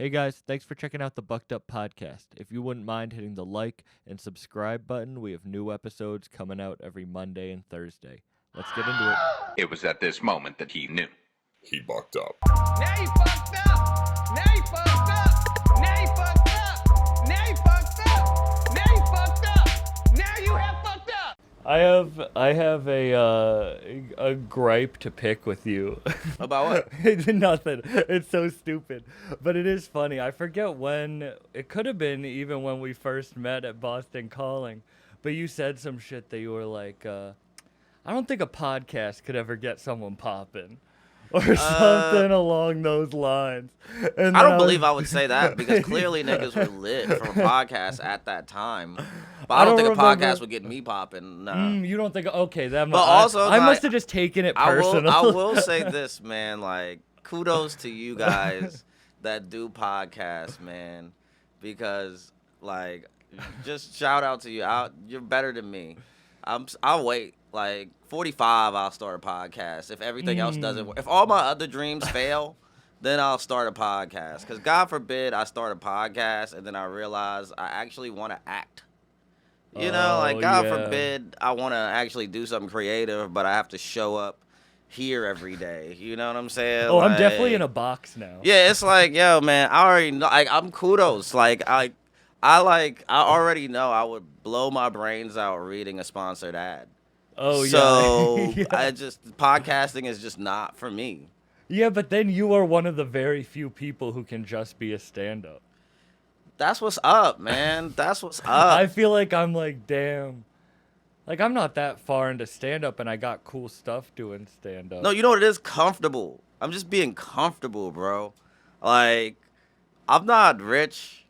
Hey guys, thanks for checking out the Bucked Up Podcast. If you wouldn't mind hitting the like and subscribe button, we have new episodes coming out every Monday and Thursday. Let's get into it. It was at this moment that he knew. He bucked up. Now you fucked up. Now you fucked up. Now you fucked up. Now you fucked up. Now you fucked up. Now you have fucked up. I have a gripe to pick with you. About what? It's nothing. It's so stupid, but it is funny. I forget when. It could have been even when we first met at Boston Calling, but you said some shit that you were like, I don't think a podcast could ever get someone popping. Or something along those lines. And I don't believe I would say that because clearly niggas were lit from a podcast at that time. But I don't think a podcast would get me popping. Nah. You don't think? Okay, that. But also, I must have just taken it personal. I will say this, man. Like, kudos to you guys that do podcasts, man. Because, like, just shout out to you. You're better than me. I'll wait. Like 45, I'll start a podcast. If everything else doesn't work, if all my other dreams fail, then I'll start a podcast. Because God forbid I start a podcast and then I realize I actually want to act. You know, like God forbid I want to actually do something creative, but I have to show up here every day. You know what I'm saying? Oh, like, I'm definitely in a box now. Yeah, it's like, yo, man, I already know. Like, I'm kudos. Like, I already know I would blow my brains out reading a sponsored ad. Oh, yeah. So yeah. Podcasting is just not for me. Yeah, but then you are one of the very few people who can just be a stand-up. That's what's up, man. That's what's up. I feel like I'm like, damn. Like, I'm not that far into stand-up, and I got cool stuff doing stand-up. No, you know what it is? Comfortable. I'm just being comfortable, bro. Like, I'm not rich.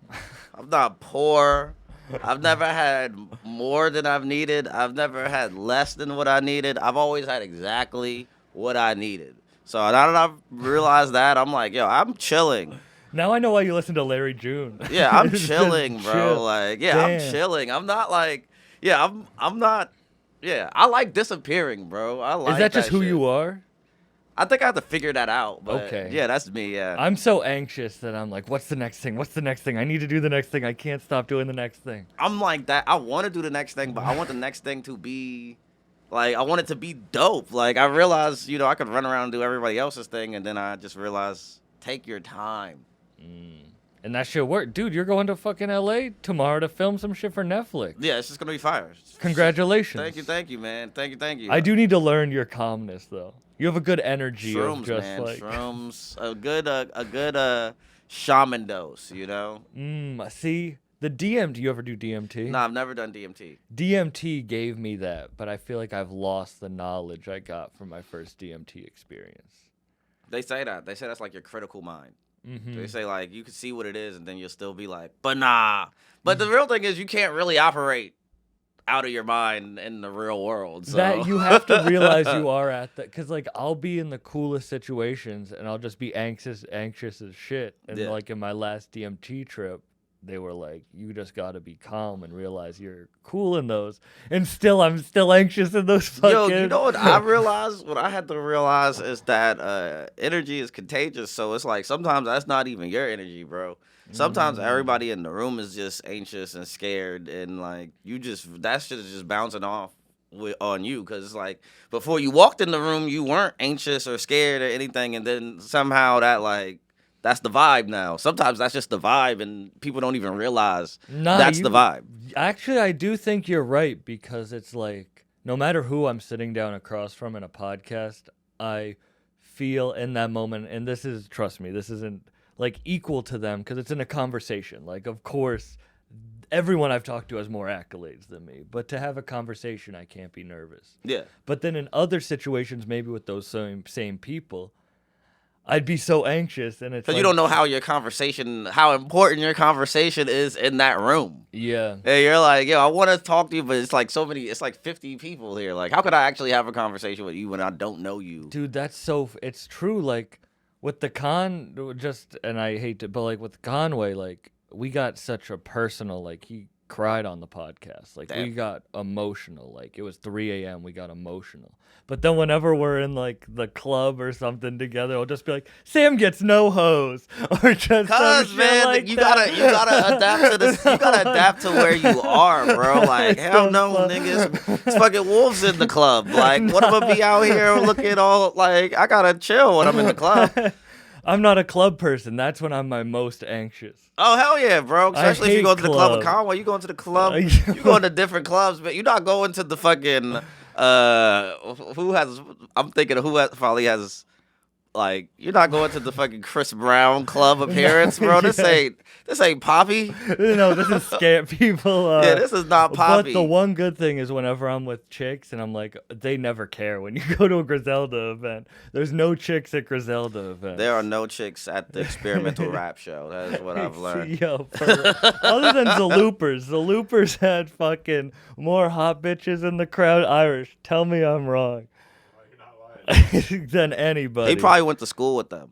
I'm not poor. I've never had more than I've needed. I've never had less than what I needed. I've always had exactly what I needed. So now that I've realized that, I'm like, yo, I'm chilling. Now I know why you listen to Larry June. Yeah, I'm chilling, bro. Chill. Like, yeah, Damn. I'm chilling. I'm not like, yeah, I'm not, yeah, I like disappearing, bro. I like Is that just who shit. you are? I think I have to figure that out. But Okay. Yeah, that's me, yeah. I'm so anxious that I'm like, what's the next thing? What's the next thing? I need to do the next thing. I can't stop doing the next thing. I'm like that. I want to do the next thing, but I want the next thing to be, like, I want it to be dope. Like, I realized, you know, I could run around and do everybody else's thing, and then I just realized, take your time. And that shit worked. Dude, you're going to fucking LA tomorrow to film some shit for Netflix. Yeah, it's just going to be fire. Congratulations. Thank you, man. Thank you. I do need to learn your calmness, though. You have a good energy Shrooms, of just man. like... Shrooms. A good shaman dose, you know? See, the DMT, do you ever do DMT? No, I've never done DMT. DMT gave me that, but I feel like I've lost the knowledge I got from my first DMT experience. They say that. They say that's like your critical mind. Mm-hmm. They say, like, you can see what it is, and then you'll still be like, but nah. But the real thing is you can't really operate out of your mind in the real world. So. That you have to realize you are at that, because like I'll be in the coolest situations and I'll just be anxious as shit. And Yeah. like in my last DMT trip, they were like, you just got to be calm and realize you're cool in those. And still, I'm still anxious in those fucking... Yo, you know what I realized? What I had to realize is that energy is contagious. So it's like sometimes that's not even your energy, bro. Sometimes everybody in the room is just anxious and scared, and like that shit is just bouncing off on you, because it's like before you walked in the room you weren't anxious or scared or anything, and then somehow that's the vibe now. Sometimes that's just the vibe, and people don't even realize that's the vibe. Actually, I do think you're right, because it's like no matter who I'm sitting down across from in a podcast, I feel in that moment, and this is, trust me, this isn't like equal to them because it's in a conversation. Like, of course, everyone I've talked to has more accolades than me, but to have a conversation, I can't be nervous. Yeah. But then in other situations, maybe with those same people, I'd be so anxious, and it's because like, you don't know how important your conversation is in that room. Yeah. And you're like, yo, I want to talk to you, but it's like it's like 50 people here. Like, how could I actually have a conversation with you when I don't know you? Dude, it's true. Like, with the and I hate to, but like with Conway, like, we got such a personal, like, he cried on the podcast. Like, we Damn. got emotional. Like, it was 3 a.m. We got emotional. But then whenever we're in, like, the club or something together, I'll just be like, Sam gets no hose. Or just some Cause shit man, like you that. gotta adapt to this. You gotta adapt to where you are, bro. Like It's hell so no, fun. niggas. It's fucking wolves in the club. Like what am I gonna be out here looking all like I gotta chill when I'm in the club. I'm not a club person. That's when I'm my most anxious. Oh hell yeah, bro! Especially if you hate go to the club in club. Conway, you going to the club. Yeah. You going to different clubs, but you're not going to the fucking who has. I'm thinking of who probably has. Like you're not going to the fucking Chris Brown club appearance, bro. This ain't Poppy. No, this is scare people. Yeah, this is not Poppy. But the one good thing is whenever I'm with chicks and I'm like, they never care when you go to a Griselda event. There's no chicks at Griselda events. There are no chicks at the experimental rap show. That is what I've learned. Yo, other than the Loopers had fucking more hot bitches in the crowd. Irish, tell me I'm wrong. Than anybody. He probably went to school with them.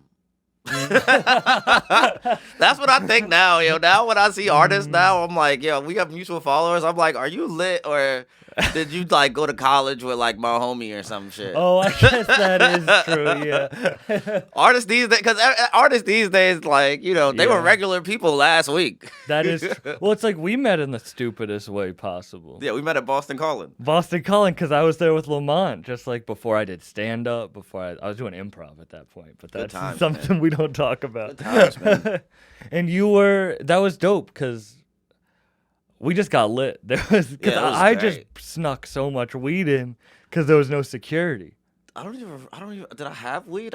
That's what I think now, yo. Now when I see artists now, I'm like, yo, we have mutual followers. I'm like, are you lit or did you like go to college with like my homie or some shit? Oh, I guess that is true. Yeah. Artists these days, because artists these days, like they were Yeah. regular people last week. That is. Well, it's like we met in the stupidest way possible. Yeah, we met at Boston Calling. Boston Calling, because I was there with Lamont, just like before I did stand up. Before I was doing improv at that point, but Good that's times, something man. we don't talk about. Good times, man. And that was dope because we just got lit. There was, because Yeah, it was I just great. snuck so much weed in because there was no security. I don't even. Did I have weed?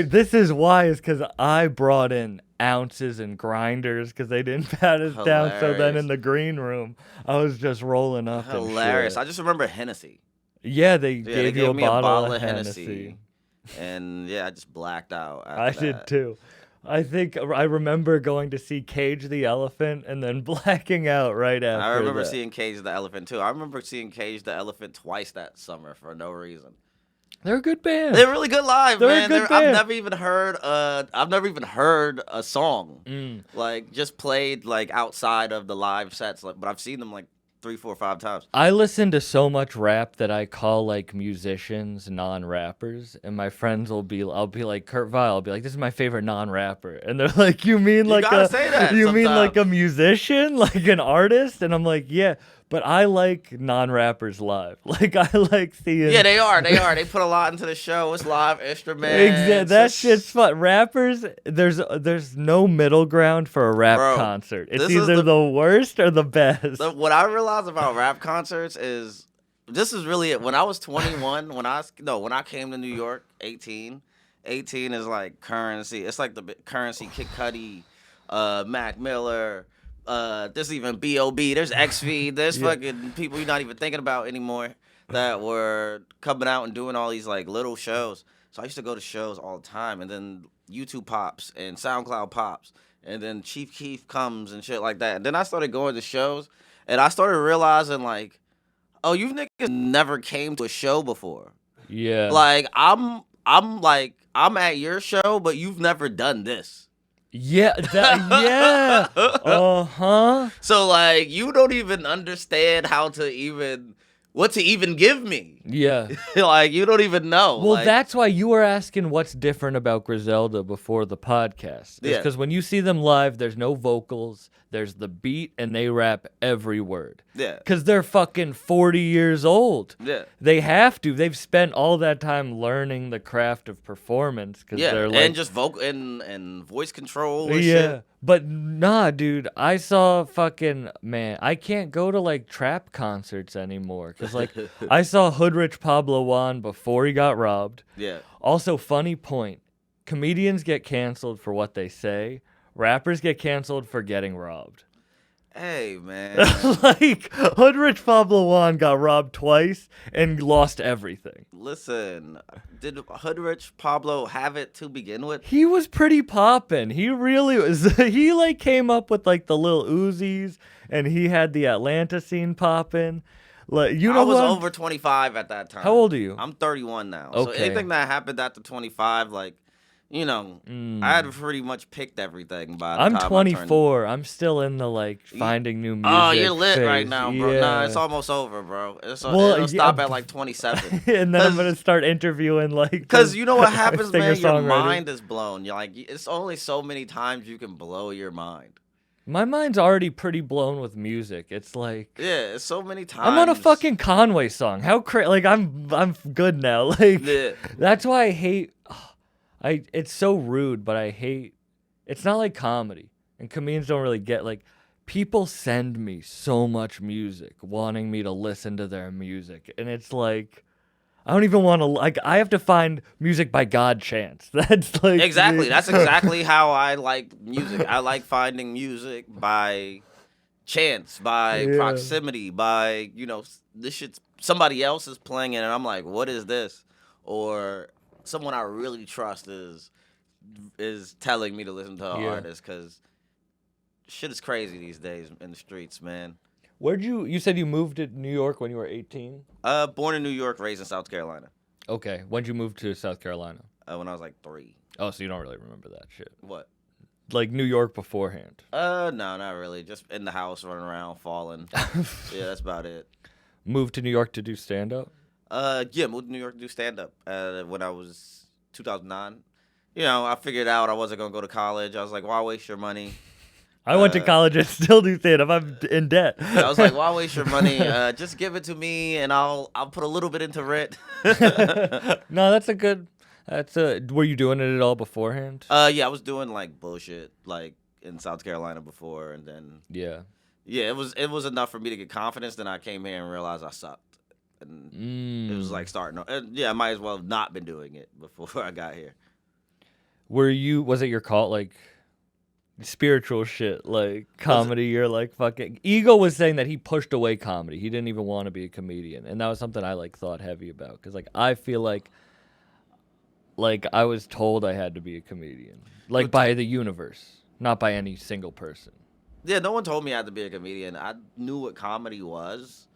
This is why is because I brought in ounces and grinders because they didn't pat us down. So then Hilarious. in the green room, I was just rolling up. and Hilarious. shit. I just remember Hennessy. Yeah, they Yeah, gave you a me bottle of Hennessy. And yeah, I just blacked out. I after did that. too. I think I remember going to see Cage the Elephant and then blacking out right after. I remember that. seeing Cage the Elephant too. I remember seeing Cage the Elephant twice that summer for no reason. They're a good band. They're really good live, They're a man. good I've band. never even heard. I've never even heard a song like just played like outside of the live sets. Like, but I've seen them like 3, 4, 5 times. I listen to so much rap that I call like musicians non-rappers, and my friends I'll be like Kurt Vile. I'll be like, this is my favorite non-rapper, and they're like, you mean You like gotta say that you mean like a sometimes. musician, like an artist? And I'm like, yeah, but I like non-rappers live. Like I like seeing. Yeah, they are. They put a lot into the show. It's live instruments. That It's- shit's fun. Rappers, there's no middle ground for a rap Bro, concert. It's this is either the worst or the best. What I realized about rap concerts is this is really it. When I was 21, when I came to New York, 18 is like Currency. It's like the Currency, Kid Cudi, Mac Miller. There's even B.O.B. There's XV. There's fucking people you're not even thinking about anymore that were coming out and doing all these like little shows. So I used to go to shows all the time, and then YouTube pops and SoundCloud pops, and then Chief Keef comes and shit like that. And then I started going to shows, and I started realizing like, oh, you niggas never came to a show before. Yeah. Like I'm at your show, but you've never done this. Yeah. Yeah. Uh-huh. So like you don't even understand what to even give me. Yeah. Like you don't even know. Well, like, that's why you were asking what's different about Griselda before the podcast. Yeah. Because when you see them live, there's no vocals, there's the beat, and they rap every word. yeah, Because they're fucking 40 years old. yeah, They have to. They've spent all that time learning the craft of performance. Cause yeah, they're like, and just vocal and voice control. And yeah. shit. But nah, dude, I saw man, I can't go to like trap concerts anymore. Cause like I saw Hoodrich Pablo Juan before he got robbed. Yeah, Also, funny point, comedians get canceled for what they say. Rappers get canceled for getting robbed. hey man, Like, Hoodrich Pablo Juan got robbed twice and lost everything. listen, did Hoodrich Pablo have it to begin with? He was pretty poppin'. He really was. He, like, came up with, like, the Lil Uzis, and he had the Atlanta scene poppin'. Like, you know I was who I'm- over 25 at that time. How old are you? I'm 31 now. So Okay. anything that happened after 25, like, you know, I had pretty much picked everything by the I'm time 24. I'm still in the like finding new music. Oh, you're lit right phase. now, bro. Yeah. Nah, it's almost over, bro. Well, It'll stop at like 27. And then I'm gonna start interviewing like. Because you know what happens, man? Your singer-songwriters. mind is blown. You're like, it's only so many times you can blow your mind. My mind's already pretty blown with music. It's like. Yeah, it's so many times. I'm on a fucking Conway song. How like I'm good now. Like Yeah. that's why I hate. It's so rude, but I hate. It's not like comedy, and comedians don't really get like. People send me so much music, wanting me to listen to their music, and it's like. I don't even want to like. I have to find music by God chance. That's like Exactly. That's exactly how I like music. I like finding music by chance, by proximity, by this shit's somebody else is playing it, and I'm like, what is this? Or someone I really trust is telling me to listen to an artist because shit is crazy these days in the streets, man. Where'd you said you moved to New York when you were 18? Born in New York, raised in South Carolina. Okay. When'd you move to South Carolina? When I was like 3. Oh, so you don't really remember that shit. What? Like New York beforehand. No, not really. Just in the house, running around, falling. Yeah, that's about it. Moved to New York to do stand-up? Yeah, moved to New York to do stand-up when I was 2009. I figured out I wasn't going to go to college. I was like, why waste your money? I went to college and still do stand-up. I'm in debt. I was like, why waste your money? Just give it to me, and I'll put a little bit into rent. No, that's a good... Were you doing it at all beforehand? Yeah, I was doing like bullshit like in South Carolina before, and then Yeah, it was enough for me to get confidence. Then I came here and realized I sucked, and it was like starting. Yeah, I might as well have not been doing it before I got here. Was it your cult like spiritual shit like comedy? You're like fucking. Ego was saying that he pushed away comedy. He didn't even want to be a comedian, and that was something I like thought heavy about because like I feel like I was told I had to be a comedian, like by the universe, not by any single person. Yeah, no one told me I had to be a comedian. I knew what comedy was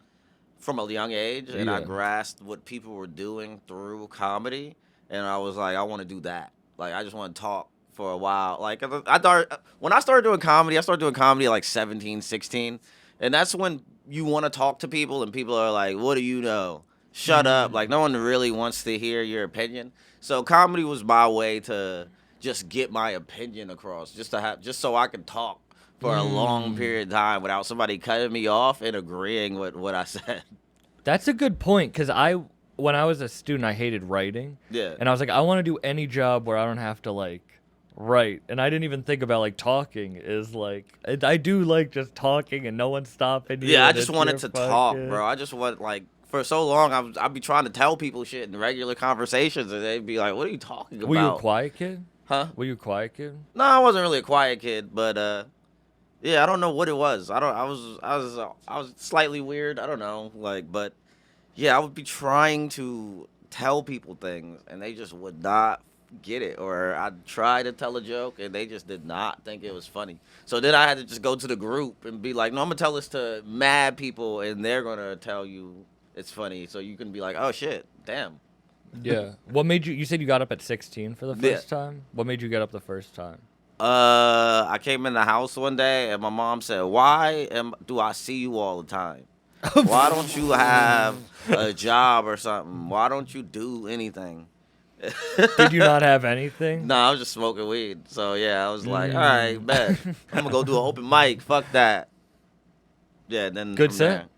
from a young age, and I grasped what people were doing through comedy, and I was like, I want to do that. Like, I just want to talk for a while. Like, when I started doing comedy, at like 17, 16, and that's when you want to talk to people, and people are like, what do you know? Shut up. Like, no one really wants to hear your opinion. So comedy was my way to just get my opinion across, just so I could talk for a long period of time without somebody cutting me off and agreeing with what I said. That's a good point because when I was a student, I hated writing. Yeah. And I was like, I want to do any job where I don't have to like write. And I didn't even think about like talking is like I do like just talking and no one's stopping you. Yeah, I just wanted to talk, bro. I just want like. For so long, I'd be trying to tell people shit in regular conversations, and they'd be like, "What are you talking about?" Were you a quiet kid? Huh? Were you a quiet kid? No, I wasn't really a quiet kid, but yeah, I don't know what it was. I was slightly weird. I don't know, but yeah, I would be trying to tell people things, and they just would not get it, or I'd try to tell a joke, and they just did not think it was funny. So then I had to just go to the group and be like, "No, I'm gonna tell this to mad people, and they're gonna tell you." It's funny, so you can be like, oh, shit, damn. Yeah. What made you said you got up at 16 for the first time? What made you get up the first time? I came in the house one day, and my mom said, why do I see you all the time? Why don't you have a job or something? Why don't you do anything? Did you not have anything? No, I was just smoking weed. So, yeah, I was like, all right, bet. I'm going to go do an open mic. Fuck that. Yeah, then Good set? There,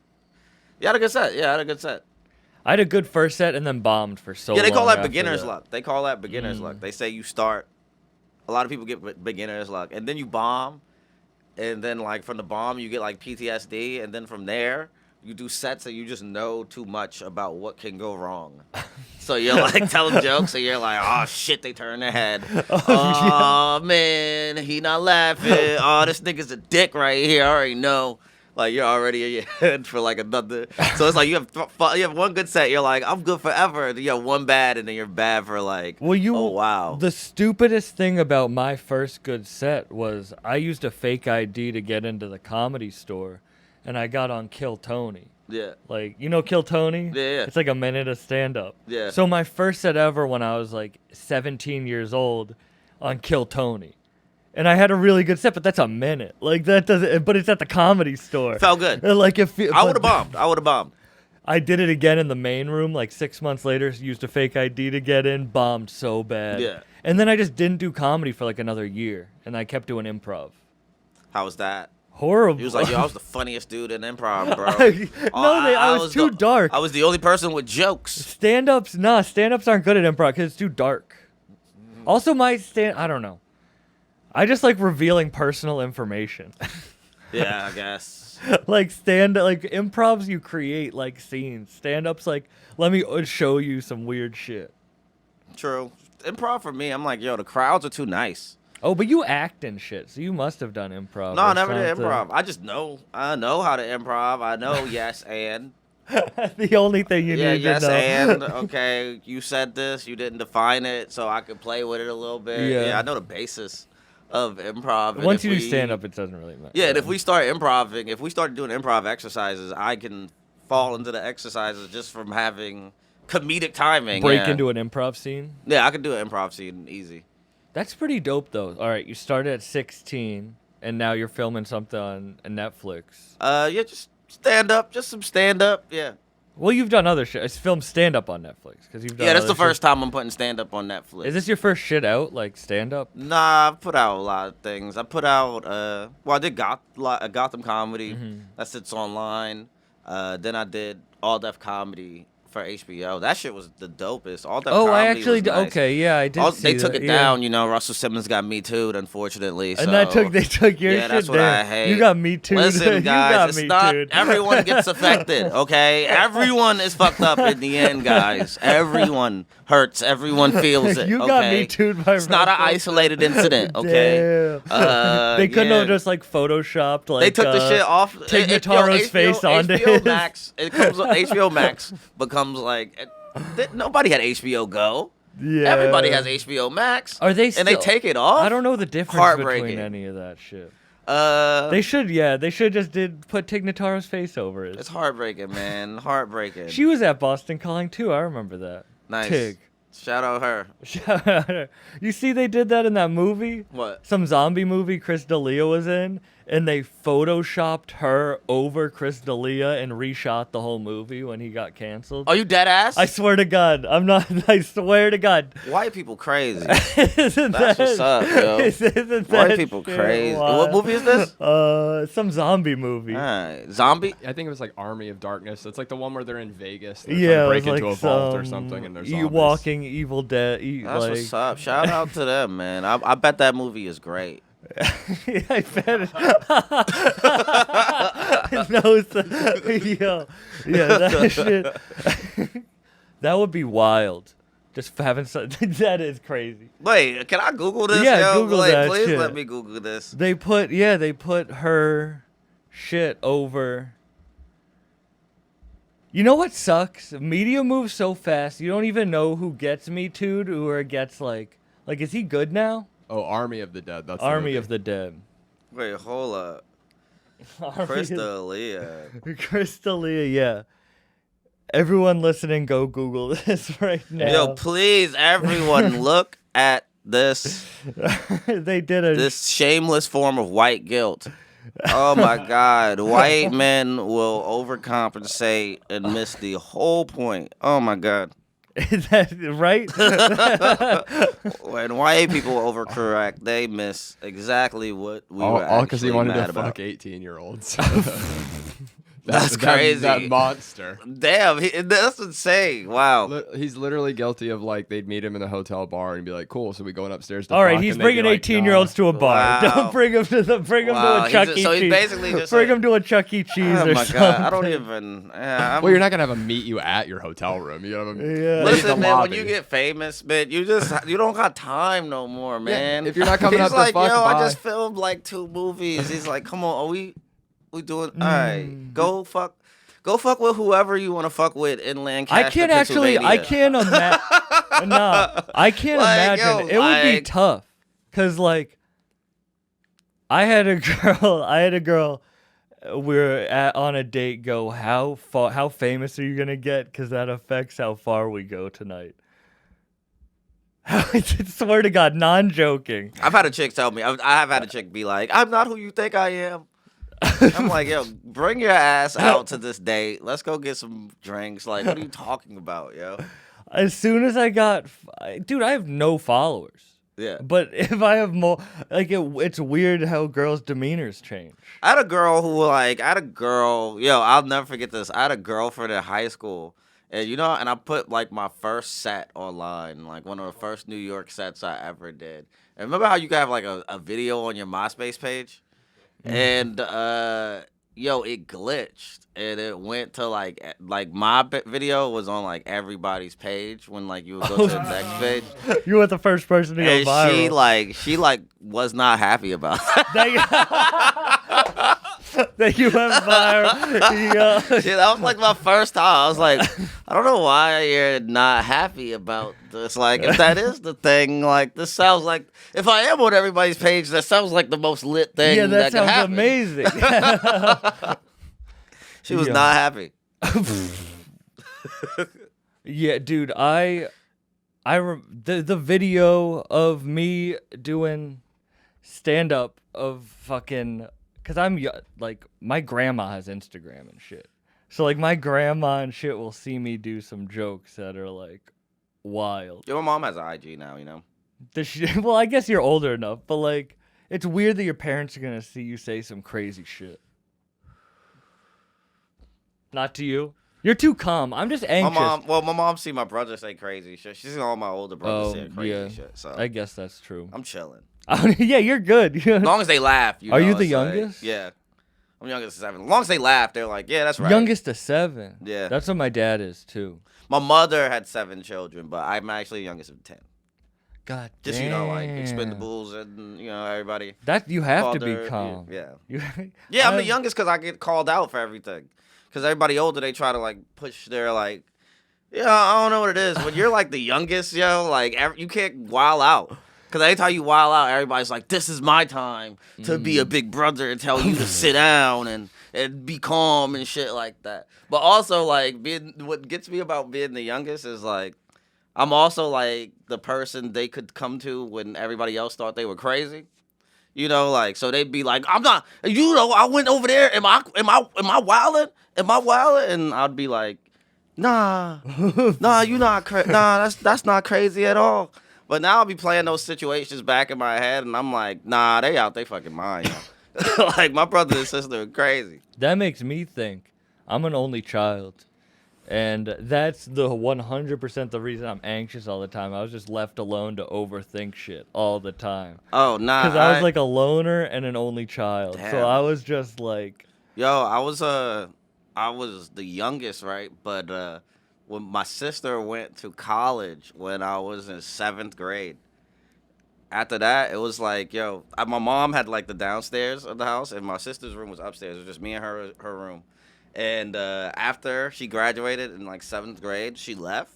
yeah, I had a good set. I had a good first set and then bombed for so long. Yeah, they call that after beginner's luck. They say you start. A lot of people get beginner's luck, and then you bomb, and then like from the bomb you get like PTSD, and then from there you do sets and you just know too much about what can go wrong. So you're like telling jokes, and you're like, oh shit, they turn their head. Oh man, he not laughing. Oh, this nigga's a dick right here. I already know. Like, you're already in your head for, like, another. So it's like you have one good set. You're like, I'm good forever. Then you have one bad, and then you're bad for, like, oh, wow. The stupidest thing about my first good set was I used a fake ID to get into the Comedy Store, and I got on Kill Tony. Yeah. Like, you know Kill Tony? Yeah. It's like a minute of stand-up. Yeah. So my first set ever when I was like 17 years old on Kill Tony. And I had a really good set, but that's a minute. Like, that doesn't, but it's at the Comedy Store. Felt good. Like, if I would have bombed. I would have bombed. I did it again in the main room, like 6 months later, used a fake ID to get in, bombed so bad. Yeah. And then I just didn't do comedy for like another year, and I kept doing improv. How was that? Horrible. He was like, yo, I was the funniest dude in improv, bro. I was too dark. I was the only person with jokes. Stand-ups aren't good at improv because it's too dark. Also, I don't know. I just like revealing personal information. Yeah, I guess. Like improvs, you create like scenes. Stand-ups, like, let me show you some weird shit. True. Improv for me, I'm like, yo, the crowds are too nice. Oh, but you act and shit, so you must have done improv. No, or I never did something. improv. I know how to improv. I know yes and. The only thing you need yes to know. and. Okay, you said this, you didn't define it, so I could play with it a little bit. Yeah. I know the basis of improv. And Once if you do stand-up, it doesn't really matter. Yeah, and if we start improving, if we start doing improv exercises, I can fall into the exercises just from having comedic timing. Break yeah. into an improv scene. Yeah, I could do an improv scene easy. That's pretty dope, though. All right, you started at 16, and now you're filming something on Netflix. Yeah, just stand up, just some stand up. Yeah. Well, you've done other shit. It's filmed stand-up on Netflix because you've done. Yeah, that's the other first shit. time I'm putting stand up on Netflix. Is this your first shit out, like stand-up? Nah, I've put out a lot of things. I put out, I did Gotham Comedy. Mm-hmm. That sits online. Then I did All Def Comedy for HBO. That shit was the dopest. All Def Oh, Comedy I actually was nice. okay, yeah, I did. See They took that, it yeah. down, you know. Russell Simmons got Me Too'd, unfortunately. And they took your yeah, shit that's what down. I hate. You got Me Too. Listen, You guys, got it's Me not Too'd. everyone gets affected, okay? Everyone is fucked up in the end, guys. Everyone hurts. Everyone feels it. You okay? got Me Too'd by It's not an Russell. isolated incident, okay? Damn. They couldn't yeah. have just like photoshopped like They took the shit off. Tig Notaro's face onto HBO his. Max. It comes. HBO Max becomes like nobody had HBO Go. Yeah. Everybody has HBO Max. Are they And they still- take it off. I don't know the difference Heartbreaking. between any of that shit. They They should just put Tig Notaro's face over it. It's heartbreaking, man. Heartbreaking. She was at Boston Calling too. I remember that. nice. Tig. Shout out her. Shout out her. You see, they did that in that movie. What? Some zombie movie Chris D'Elia was in, and they photoshopped her over Chris D'Elia and reshot the whole movie when he got canceled. Are you dead ass? I swear to God, I'm not. I swear to God. White people crazy. Isn't That's what's up, yo. Isn't White that people shit crazy. wild? What movie is this? Some zombie movie. Zombie. I think it was like Army of Darkness. It's like the one where they're in Vegas. They're Yeah, trying it to was break into like a vault or some something, and there's walking Evil Dead. That's what's up. Shout out to them, man. I bet that movie is great. I bet it. No, yo, yeah, that shit. That would be wild. Just having that is crazy. Wait, can I Google this? Yeah, yo? Google Wait, that please shit. let me Google this. They put her shit over. You know what sucks? Media moves so fast. You don't even know who gets Me Too'd or gets like is he good now? Oh, Army of the Dead. That's Army the of the Dead. Wait, hold up. Army Chris of- D'Elia. Chris D'Elia, yeah. Everyone listening, go Google this right now. Yo, please, everyone, look at this They did this shameless form of white guilt. Oh my God, white men will overcompensate and miss the whole point. Oh my God. Is that right? When white people overcorrect, they miss exactly what we were all because he actually wanted mad to about. fuck 18-year-olds. That's crazy. That monster. Damn, that's insane. Wow. He's literally guilty of like they'd meet him in a hotel bar and be like, "Cool, so we going upstairs to All right, fuck," he's and they'd be bringing like, 18-year-olds to a bar. Wow. Don't bring him to Wow, a Chuck he's E. just- so he's Cheese. basically just bring like- him to a Chuck E. Cheese Oh or my something. God, I don't even. Yeah, Well, you're not gonna have him meet you at your hotel room. You gotta have him Yeah. meet Listen, in the man, when lobby. you get famous, man, you don't got time no more, man. if you're not coming He's up to like, fuck, yo, I bye." just filmed like 2 movies. He's like, come on, are we doing? All right, go fuck with whoever you want to fuck with in Lancaster, I can't actually. I Pennsylvania. can't imagine. No, I can't Like, imagine. yo, It would be like- tough, cause like, I had a girl. on a date go, how famous are you gonna get? Because that affects how far we go tonight. I swear to God, non-joking. I've had a chick tell me. I have had a chick be like, "I'm not who you think I am." I'm like, yo, bring your ass out to this date. Let's go get some drinks. Like, what are you talking about, yo? As soon as I got, dude, I have no followers. Yeah. But if I have more, like, it's weird how girls' demeanors change. I had a girl, yo, I'll never forget this. I had a girlfriend in high school. And, and I put, like, my first set online, like, one of the first New York sets I ever did. And remember how you could have, like, a video on your MySpace page? And, it glitched. And it went to, like my video was on, like, everybody's page when, like, you would go to the next page. You were the first person to go And viral. she was not happy about that. That you went viral. Yeah. Shit, that was like my first time. I was like, I don't know why you're not happy about this. Like, if that is the thing, like, this sounds like, if I am on everybody's page, that sounds like the most lit thing Yeah, that could sounds happen. amazing. She was not happy. Yeah, dude, the video of me doing stand up of fucking, cause like, my grandma has Instagram and shit. So, like, my grandma and shit will see me do some jokes that are, like, wild. Yo, my mom has an IG now, Well, I guess you're older enough, but, like, it's weird that your parents are gonna see you say some crazy shit. Not to you. You're too calm. I'm just anxious. My mom see my brother say crazy shit. She's seen all my older brothers saying crazy shit. So I guess that's true. I'm chilling. Yeah, you're good. As long as they laugh, Are you the it's like- youngest? yeah. I'm youngest of 7. As long as they laugh, they're like, yeah, that's right. Youngest to 7. Yeah. That's what my dad is too. My mother had 7 children, but I'm actually the youngest of 10. God Just, damn. like, Expendables and, everybody. That you have to called her- be calm. Yeah. You- Yeah, I'm the youngest because I get called out for everything. Because everybody older, they try to, like, push their, like, I don't know what it is. When you're, like, the youngest, like, you can't wild out. Because anytime you wild out, everybody's like, this is my time to be a big brother and tell you to sit down and be calm and shit like that. But also, like, what gets me about being the youngest is, like, I'm also, like, the person they could come to when everybody else thought they were crazy. Like, so they'd be like, I'm not, I went over there. Am I wildin'? Am I wildin'? And I'd be like, nah, you not nah, that's not crazy at all. But now I'll be playing those situations back in my head, and I'm like, nah, they out they fucking mind. Like, my brother and sister are crazy. That makes me think. I'm an only child. And that's the 100% the reason I'm anxious all the time. I was just left alone to overthink shit all the time. Oh, nah. Because I was like a loner and an only child. Damn. So I was just like... Yo, I was the youngest, right? But when my sister went to college when I was in 7th grade, after that, it was like, my mom had, like, the downstairs of the house, and my sister's room was upstairs. It was just me and her room. And after she graduated in, like, 7th grade, she left.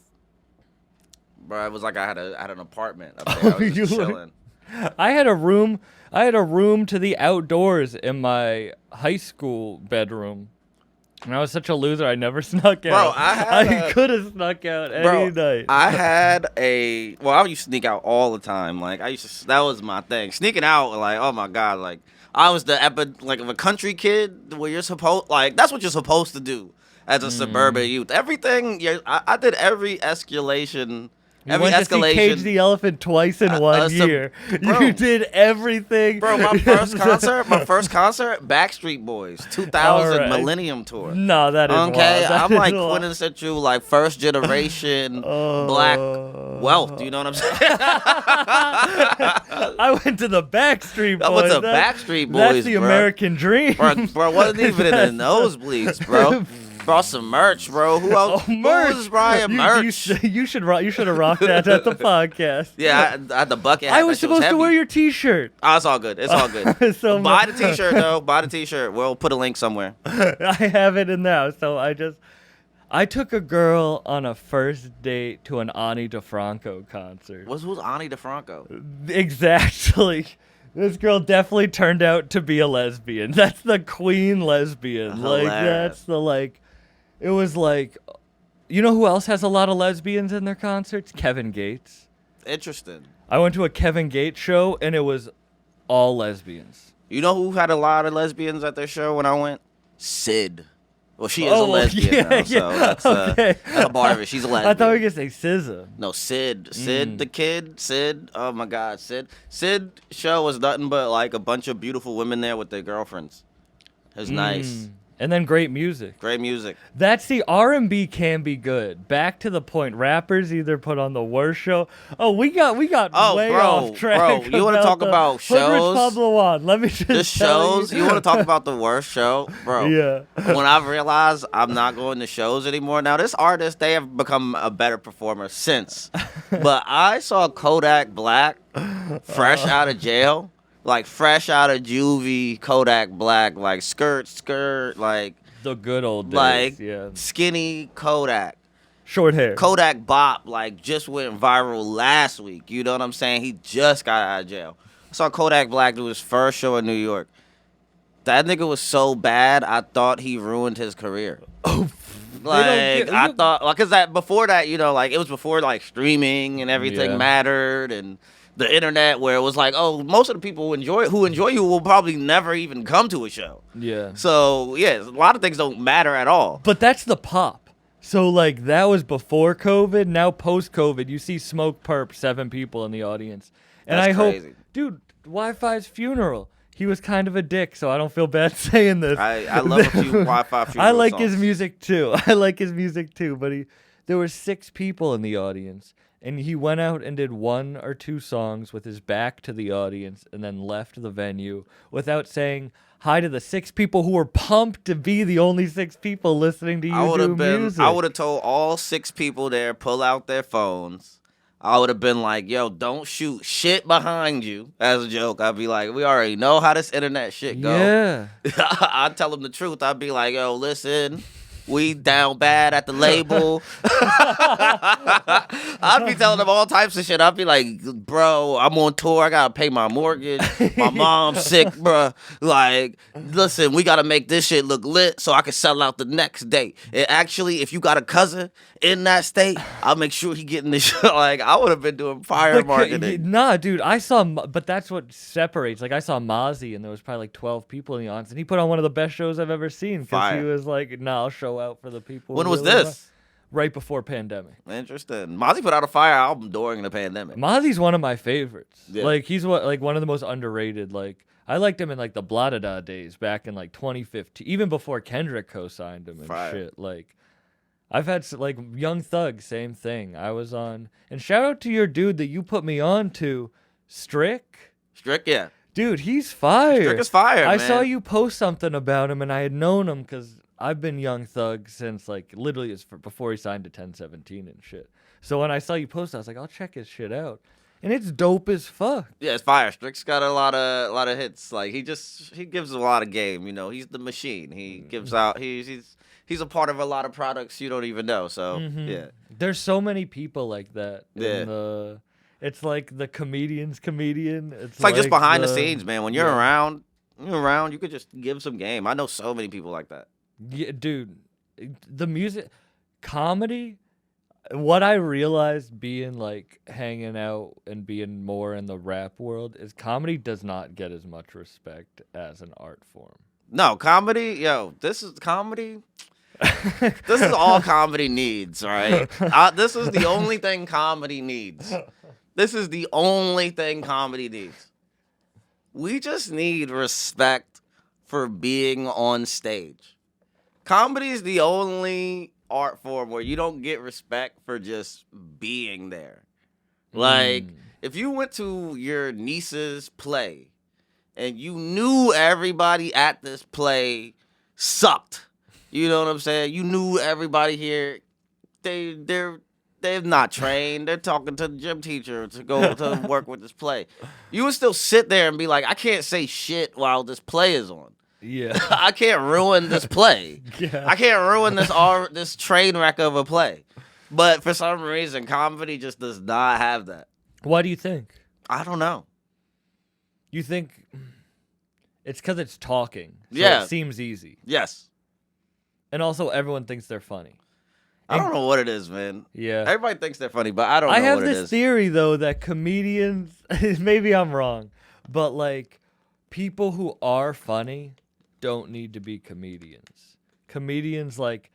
Bro, it was like I had an apartment up there. I was just chilling. I had a room to the outdoors in my high school bedroom. And I was such a loser, I never snuck out. Bro, I could have snuck out any night. I had I used to sneak out all the time. Like, that was my thing. Sneaking out, like, oh my God, like, I was of a country kid where you're supposed, like, that's what you're supposed to do as a suburban youth. Everything, I did every escalation. You went to see Cage the Elephant twice in 1 year. Bro. You did everything. Bro, my first concert, Backstreet Boys, 2000 All right. Millennium Tour. No, that is wild. Okay, That I'm is like wild. quintessential, like, first generation black wealth. Do you know what I'm saying? I went to the Backstreet Boys. I went to Backstreet Boys. That's the bro. American dream. Bro, wasn't even in the nosebleeds, bro. Brought some merch, bro. Who else? Oh, merch. Who was buying merch? You should have rocked that at the podcast. Yeah, I had the bucket hat. I was That shit was supposed to heavy. wear your T-shirt. Oh, it's all good. It's all good. So Buy the T-shirt, though. Buy the T-shirt. We'll put a link somewhere. I have it in there. So I took a girl on a first date to an Ani DeFranco concert. Who's Ani DeFranco? Exactly. This girl definitely turned out to be a lesbian. That's the queen lesbian. Like, Hilarious. that's the, like, it was like, you know who else has a lot of lesbians in their concerts? Kevin Gates. Interesting. I went to a Kevin Gates show, and it was all lesbians. You know who had a lot of lesbians at their show when I went? Sid. Well, she is a Oh, lesbian yeah, now, so yeah, that's, okay. that's a part of it. She's a lesbian. I thought we were going to say SZA. No, Sid. Sid the kid. Sid. Oh, my God. Sid. Sid show was nothing but, like, a bunch of beautiful women there with their girlfriends. It was nice. And then great music. Great music. That's the R&B can be good. Back to the point. Rappers either put on the worst show. Oh, we got Oh, way bro, off track. bro, you wanna talk the about Hood shows? Rich Pablo Juan. Let me just The tell shows. You want to talk about the worst show? Bro. Yeah. When I realized I'm not going to shows anymore. Now, this artist, they have become a better performer since. But I saw Kodak Black fresh out of jail. Like, fresh out of juvie, Kodak Black. Like, skirt, like... The good old days. Like, yeah. skinny Kodak. Short hair. Kodak Bop, like, just went viral last week. You know what I'm saying? He just got out of jail. I saw Kodak Black do his first show in New York. That nigga was so bad, I thought he ruined his career. Oh, Like, I thought, because that before that, you know, like, it was before, like, streaming and everything Yeah. mattered and the internet, where it was like, oh, most of the people who enjoy you will probably never even come to a show. Yeah. So, yeah, a lot of things don't matter at all. But that's the pop. So, like, that was before COVID. Now, post-COVID, you see Smoke Perp, 7 people in the audience. And That's I hope, crazy. dude, Wi-Fi's funeral. He was kind of a dick, so I don't feel bad saying this. I love a few Wi-Fi funeral I like his songs. music, too. But there were 6 people in the audience. And he went out and did 1 or 2 songs with his back to the audience and then left the venue without saying hi to the 6 people who were pumped to be the only 6 people listening to you do music. I would have told all 6 people there, pull out their phones. I would have been like, yo, don't shoot shit behind you. As a joke, I'd be like, we already know how this internet shit go. Yeah. I'd tell them the truth. I'd be like, yo, listen, we down bad at the label. I'd be telling them all types of shit. I'd be like, bro, I'm on tour. I got to pay my mortgage. My mom's sick, bro. Like, listen, we got to make this shit look lit so I can sell out the next day. And actually, if you got a cousin in that state, I'll make sure he get in the show. Like, I would have been doing fire marketing. Nah, dude, I saw, but that's what separates. Like, I saw Mozzie, and there was probably like 12 people in the audience, and he put on one of the best shows I've ever seen because he Fire. was like, nah, I'll show out for the people. When who was really this? want." Right before pandemic. Interesting. Mozzie put out a fire album during the pandemic. Mozzie's one of my favorites. Yeah. Like, he's one of the most underrated. Like, I liked him in like the Blah Da Da days back in like 2015, even before Kendrick co-signed him and Fire. shit. Like, I've had like Young Thug, same thing. I was on, and shout out to your dude that you put me on to, Strick. Strick, yeah. Dude, he's fire. Strick is fire, I man. saw you post something about him, and I had known him because I've been Young Thug since like literally before he signed to 1017 and shit. So when I saw you post, I was like, I'll check his shit out, and it's dope as fuck. Yeah, it's fire. Strick's got a lot of hits. Like, he gives a lot of game. You know, he's the machine. He gives out. He's a part of a lot of products you don't even know. So yeah, There's so many people like that. Yeah. It's like the comedian's comedian. it's like just behind the the scenes, man. When you're yeah. around, you could just give some game. I know so many people like that. Yeah, dude, the music, comedy. What I realized being like hanging out and being more in the rap world is comedy does not get as much respect as an art form. No, comedy, yo, this is comedy. This is all comedy needs, right? This is the only thing comedy needs. This is the only thing comedy needs. We just need respect for being on stage. Comedy is the only art form where you don't get respect for just being there. Like, if you went to your niece's play and you knew everybody at this play sucked, you know what I'm saying? You knew everybody here, they're not trained. They're talking to the gym teacher to go to work with this play. You would still sit there and be like, I can't say shit while this play is on. Yeah. I can't ruin this play. Yeah. I can't ruin this train wreck of a play. But for some reason, comedy just does not have that. Why do you think? I don't know. You think it's because it's talking. So Yeah. It seems easy. Yes. And also, everyone thinks they're funny. I don't know what it is, man. Yeah. Everybody thinks they're funny, but I don't know I have what it this is. theory, though, that comedians, maybe I'm wrong, but like people who are funny don't need to be comedians. Comedians like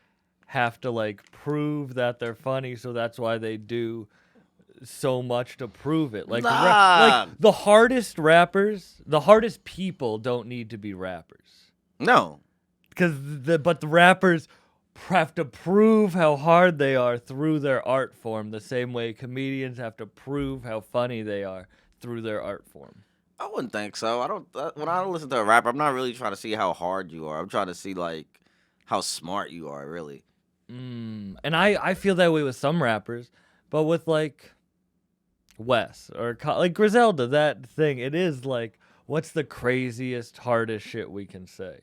have to like prove that they're funny, so that's why they do so much to prove it. Like, Nah. like the hardest rappers, the hardest people don't need to be rappers. No. Because the rappers have to prove how hard they are through their art form, the same way comedians have to prove how funny they are through their art form. I wouldn't think so. I don't. When I listen to a rapper, I'm not really trying to see how hard you are. I'm trying to see like how smart you are, really. And I feel that way with some rappers, but with like Wes or like Griselda, that thing, it is like, what's the craziest, hardest shit we can say?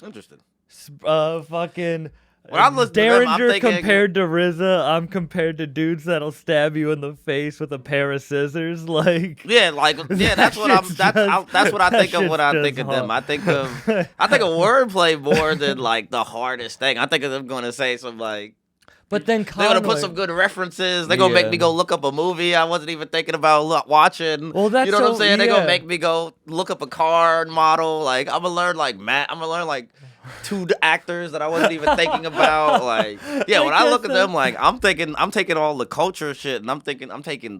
Interesting. Fucking When I listen to them, I'm Derringer thinking- compared to RZA, I'm compared to dudes that'll stab you in the face with a pair of scissors. Like, Yeah, like that's what I'm. shit's That's what I that think of when I shit's think just of them. hard. I think of wordplay more than like the hardest thing. I think of them going to say some like. But then They're gonna put Conway- some good references. They're gonna make me go look up a movie I wasn't even thinking about watching. Well, that's you know what I'm so- saying? They're yeah. gonna make me go look up a car model. Like I'm gonna learn like I'm gonna learn like two actors that I wasn't even thinking about. Like yeah, when I look at them, like I'm taking all the culture shit, and I'm taking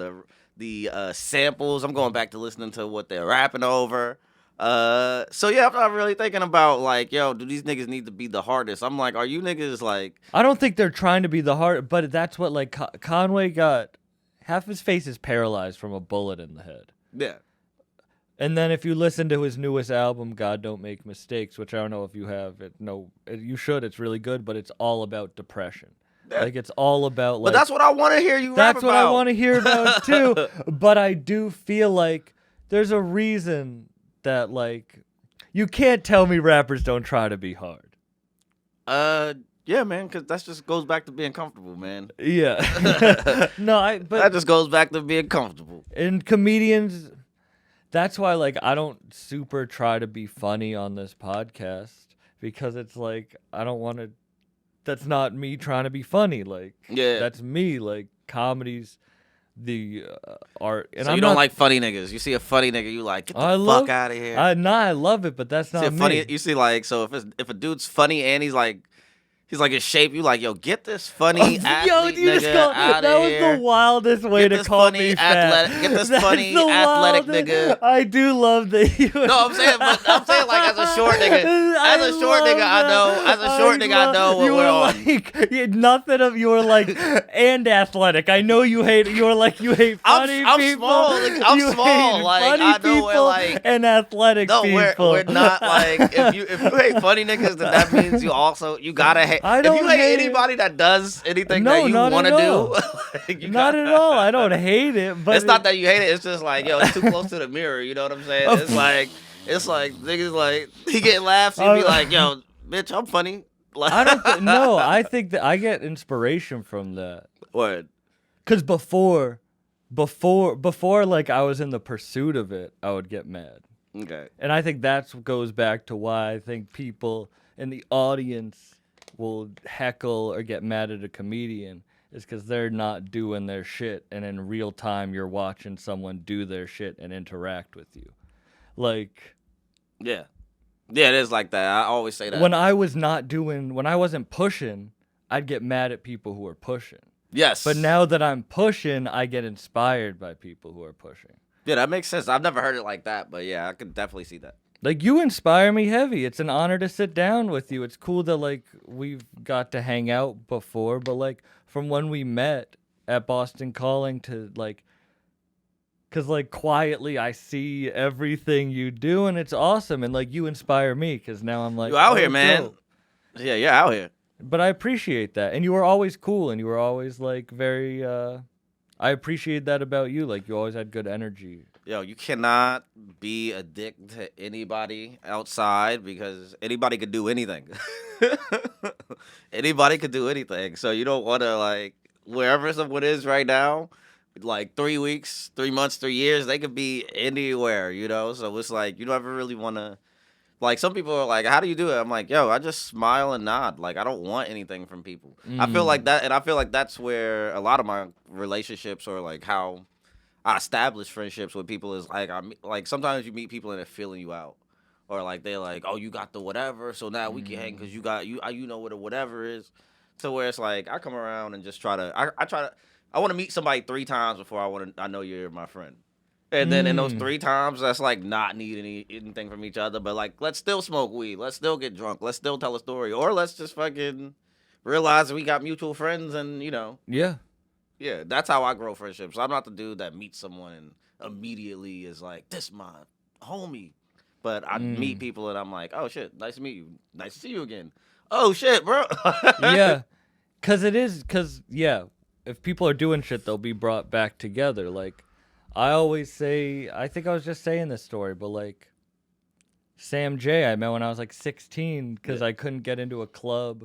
the samples. I'm going back to listening to what they're rapping over. So yeah, I'm not really thinking about like, yo, do these niggas need to be the hardest? I'm like, are you niggas like? I don't think they're trying to be the hard, but that's what like Conway got. Half his face is paralyzed from a bullet in the head. Yeah. And then if you listen to his newest album, God Don't Make Mistakes, which I don't know if you have it. No, you should. It's really good, but it's all about depression. Yeah. Like it's all about like. But that's what I want to hear you rap That's what I about. want to hear about too. But I do feel like there's a reason that like you can't tell me rappers don't try to be hard. Yeah, man, because that just goes back to being comfortable, man. Yeah. No, That but just goes back to being comfortable. and comedians, that's why like I don't super try to be funny on this podcast because it's like I don't want to. That's not me trying to be funny. Like Yeah. that's me. Like comedy's the art, and So I'm you don't not, like funny niggas. You see a funny nigga, you like, get the I fuck love- out of here. I love it, but that's see not a funny, me. you see like, so if a dude's funny and he's like in shape, you like, yo, get this funny athlete you just nigga called, out that of was here. the wildest way Get to this call funny me fat. get this That's funny the athletic wildest- nigga. I do love that you. No, I'm saying like as a short nigga, as a short nigga, I know what we're on. Like, nothing of you were like, and athletic. I know you hate. You were like, you hate funny I'm people. small, like, I'm You small, hate like, funny I know we're, people like- and athletic No, people. we're not like if you hate funny niggas, then that means you gotta hate. I If don't you hate hate- anybody that does anything No, that you not want to at do, all. like, you Not gotta- at all. I don't hate it, but It's not that you hate it. It's just like, yo, it's too close to the mirror. You know what I'm saying? It's like niggas like he get laughs. He be like, yo, bitch, I'm funny. Like, I don't. No, I think that I get inspiration from that. Word. Cause before, like I was in the pursuit of it, I would get mad, Okay. and I think that's what goes back to why I think people in the audience will heckle or get mad at a comedian is because they're not doing their shit, and in real time you're watching someone do their shit and interact with you, like. Yeah. Yeah, it is like that. I always say that. When I wasn't pushing, I'd get mad at people who were pushing. Yes. But now that I'm pushing, I get inspired by people who are pushing. Yeah, that makes sense. I've never heard it like that, but yeah, I could definitely see that. Like, you inspire me heavy. It's an honor to sit down with you. It's cool that, like, we've got to hang out before, but, like, from when we met at Boston Calling to, like, because, like, quietly I see everything you do, and it's awesome. And, like, you inspire me because now I'm like, You out here, oh, man. dope. Yeah, you're out here. But I appreciate that. And you were always cool, and you were always, like, very, I appreciate that about you. Like, you always had good energy. Yo, you cannot be a dick to anybody outside because anybody could do anything. Anybody could do anything. So you don't want to, like, wherever someone is right now, like 3 weeks, 3 months, 3 years. They could be anywhere, you know. So it's like you don't ever really want to. Like some people are like, "How do you do it?" I'm like, "Yo, I just smile and nod. Like I don't want anything from people." I feel like that, and I feel like that's where a lot of my relationships or like how I establish friendships with people is like like sometimes you meet people and they're feeling you out, or like they're like, "Oh, you got the whatever, so now we can hang because you got you know what a whatever is." So where it's like I come around and just try to I want to meet somebody 3 times before I know you're my friend. And then in those 3 times, that's like not needing anything from each other, but like let's still smoke weed, let's still get drunk, let's still tell a story, or let's just fucking realize we got mutual friends, and you know, Yeah. yeah, that's how I grow friendships. I'm not the dude that meets someone and immediately is like, "This my homie," but I meet people and I'm like, "Oh shit, nice to meet you, nice to see you again." Oh shit, bro. Yeah. Cause yeah, if people are doing shit, they'll be brought back together. Like, I always say, I think I was just saying this story, but like, Sam J, I met when I was like 16 because I couldn't get into a club.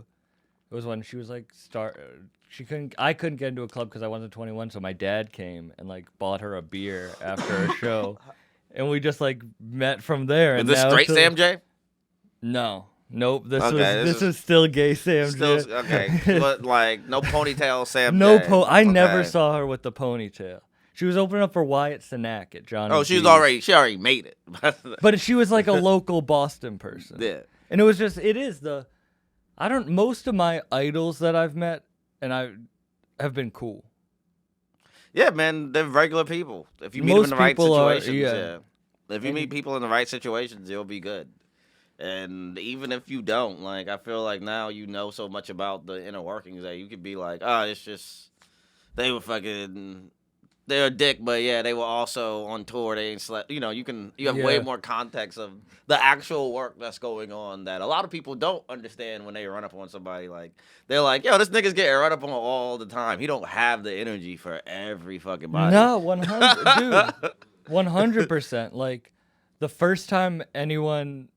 It was when she was like I couldn't get into a club because I wasn't 21, so my dad came and like bought her a beer after a show, and we just like met from there. Is And this now straight it's Sam J? No, nope. This Okay, was still gay Sam Still J. okay, but like no ponytail Sam No J. I never Okay. saw her with the ponytail. She was opening up for Wyatt Cenac at Johnny. Oh, she already made it. But she was like a local Boston person. Yeah. And it was just, most of my idols that I've met and I have been cool. Yeah, man, they're regular people. If you meet them Most in the right people are, situations, yeah. If you meet people in the right situations, you'll be good. And even if you don't, like, I feel like now you know so much about the inner workings that you could be like, oh, it's just, they're a dick, but yeah, they were also on tour. They ain't slept. You know, you have way more context of the actual work that's going on that a lot of people don't understand when they run up on somebody. Like, they're like, yo, this nigga's getting run up on all the time. He don't have the energy for every fucking body. No, 100, dude, 100%. Like, the first time anyone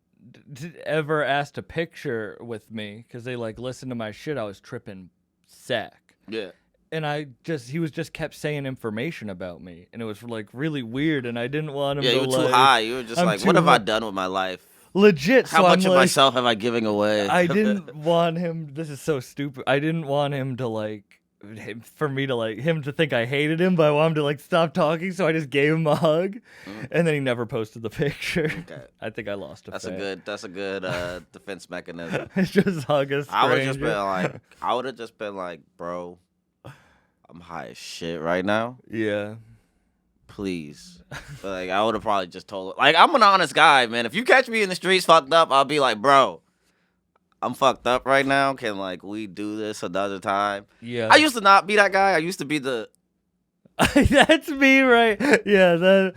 ever asked a picture with me because they like listened to my shit, I was tripping sack. Yeah. And he was just kept saying information about me, and it was like really weird, and I didn't want him Yeah, to you were like, too high. You were just I'm like, too what have I high. done with my life? Legit. How so much I'm of like, myself am I giving away? I didn't want him. This is so stupid. I didn't want him to like, for me to like him to think I hated him, but I wanted him to like stop talking. So I just gave him a hug, and then he never posted the picture. Okay. I think I lost a That's fan. a good defense mechanism. Just hug a stranger. I would have just been like, bro, I'm high as shit right now. Yeah. Please. Like, I would have probably just told her. Like, I'm an honest guy, man. If you catch me in the streets fucked up, I'll be like, bro, I'm fucked up right now. Can, like, we do this another time? Yeah. I used to not be that guy. I used to be the... That's me, right? Yeah. That.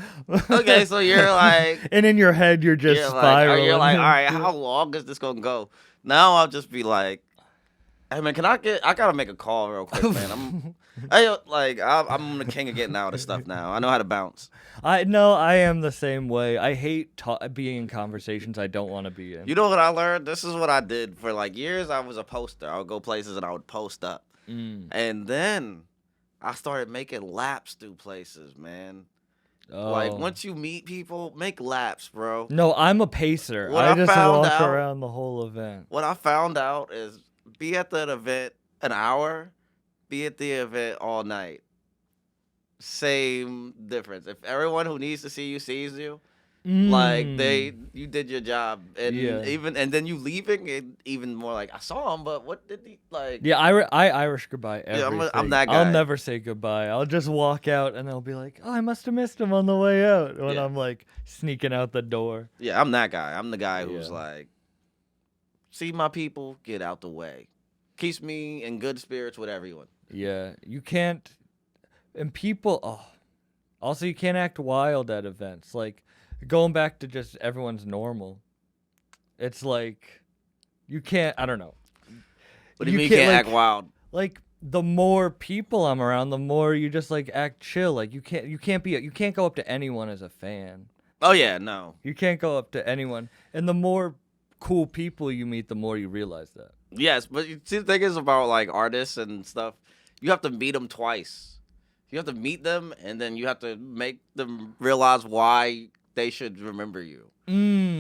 Okay, so you're like... And in your head, you're just spiraling. You're like, all right, how long is this going to go? Now I'll just be like, hey, man, I got to make a call real quick, man. I'm the king of getting out of stuff now. I know how to bounce. I am the same way. I hate being in conversations I don't want to be in. You know what I learned? This is what I did for like years. I was a poster. I would go places and I would post up. And then I started making laps through places, man. Oh. Like, once you meet people, make laps, bro. No, I'm a pacer. What I I just found walk out- around the whole event. What I found out is be at that event an hour, be at the event all night. Same difference. If everyone who needs to see you sees you, like you did your job, and and then you leaving, it even more like I saw him, but what did he like? Yeah, I Irish goodbye everything. Yeah, I'm that guy. I'll never say goodbye. I'll just walk out, and they'll be like, "Oh, I must have missed him on the way out." When I'm like sneaking out the door. Yeah, I'm that guy. I'm the guy who's like, see my people, get out the way. Keeps me in good spirits with everyone. Yeah, you can't, and people. Oh, also you can't act wild at events. Like going back to just everyone's normal. It's like you can't. I don't know. What do you mean you can't act wild? Like the more people I'm around, the more you just like act chill. Like you can't go up to anyone as a fan. Oh yeah, no. You can't go up to anyone, and the more cool people you meet, the more you realize that. Yes, but you see, the thing is about like artists and stuff, you have to meet them twice. You have to meet them, and then you have to make them realize why they should remember you.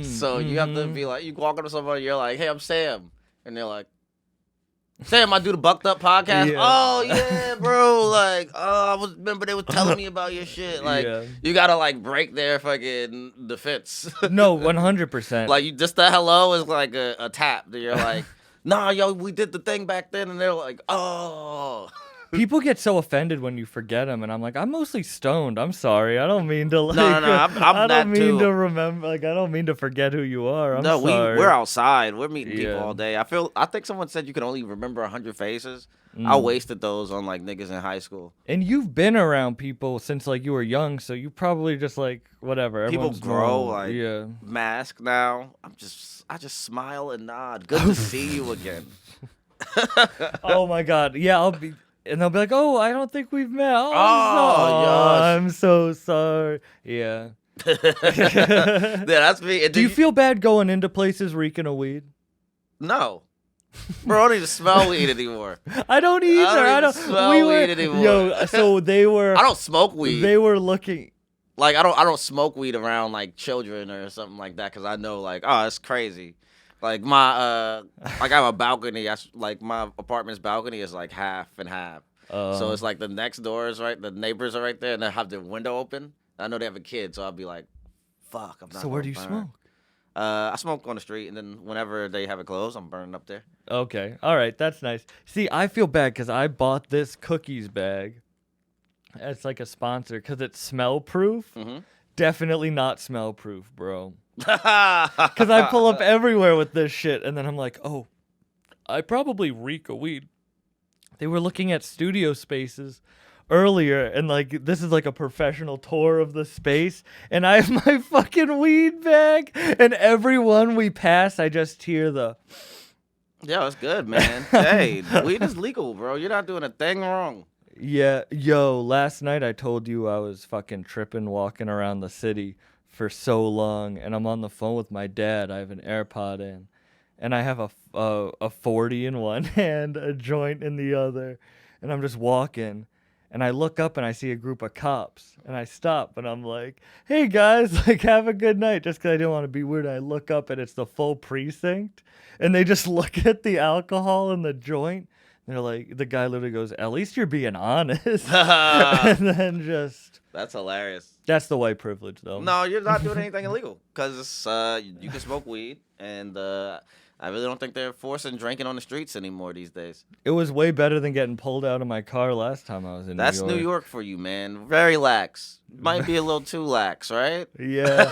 So you have to be like, you walk up to somebody, you're like, hey, I'm Sam. And they're like, Sam, I do the Bucked Up podcast. Yeah. Oh, yeah, bro. Like, oh, remember they were telling me about your shit. Like, Yeah. you got to, like, break their fucking defense. No, 100%. Like, you just the hello is like a tap. That you're like, nah, yo, we did the thing back then. And they're like, oh. People get so offended when you forget them, and I'm like, I'm mostly stoned. I'm sorry. I don't mean to like. No, I'm I that don't mean too. to remember. Like, I don't mean to forget who you are. I'm No, sorry. we're outside. We're meeting people Yeah. all day. I think someone said you can only remember 100 faces. I wasted those on like niggas in high school. And you've been around people since like you were young, so you probably just like whatever. People everyone's grow normal. like yeah. mask now. I just smile and nod. Good to see you again. Oh my God. Yeah, I'll be. And they'll be like, "Oh, I don't think we've met." Oh, Oh, I'm so sorry. Yeah. Yeah, that's me. And Do you feel bad going into places reeking of weed? No. Bro, I don't even smell weed anymore. I don't either. I don't even smell weed anymore. Yo, so they were. I don't smoke weed. They were looking. Like I don't smoke weed around like children or something like that because I know like, oh, it's crazy. Like my like I have a balcony. Like my apartment's balcony is like half and half. So it's like the next door is right, the neighbors are right there, and they have the window open. I know they have a kid, so I'll be like, "Fuck, I'm not." So where gonna do you burn. smoke? I smoke on the street, and then whenever they have it closed, I'm burning up there. Okay, all right, that's nice. See, I feel bad because I bought this cookies bag. It's like a sponsor because it's smell proof. Mm-hmm. Definitely not smell proof, bro. Because I pull up everywhere with this shit, and then I'm like, oh, I probably reek of weed. They were looking at studio spaces earlier, and like this is like a professional tour of the space, and I have my fucking weed bag, and every one we pass, I just hear the. Yo, it's good, man. Hey, weed is legal, bro. You're not doing a thing wrong. Yeah, yo, last night I told you I was fucking tripping walking around the city for so long, and I'm on the phone with my dad. I have an AirPod in, and I have a 40 in one hand, a joint in the other, and I'm just walking, and I look up and I see a group of cops, and I stop, and I'm like, hey guys, like have a good night, just because I didn't want to be weird. I look up and it's the full precinct, and they just look at the alcohol in the joint. They're like, the guy literally goes, at least you're being honest. And then just. That's hilarious. That's the white privilege, though. No, you're not doing anything illegal because you can smoke weed, and I really don't think they're forcing drinking on the streets anymore these days. It was way better than getting pulled out of my car last time I was in That's New York. New York for you, man. Very lax. Might be a little too lax, right? Yeah.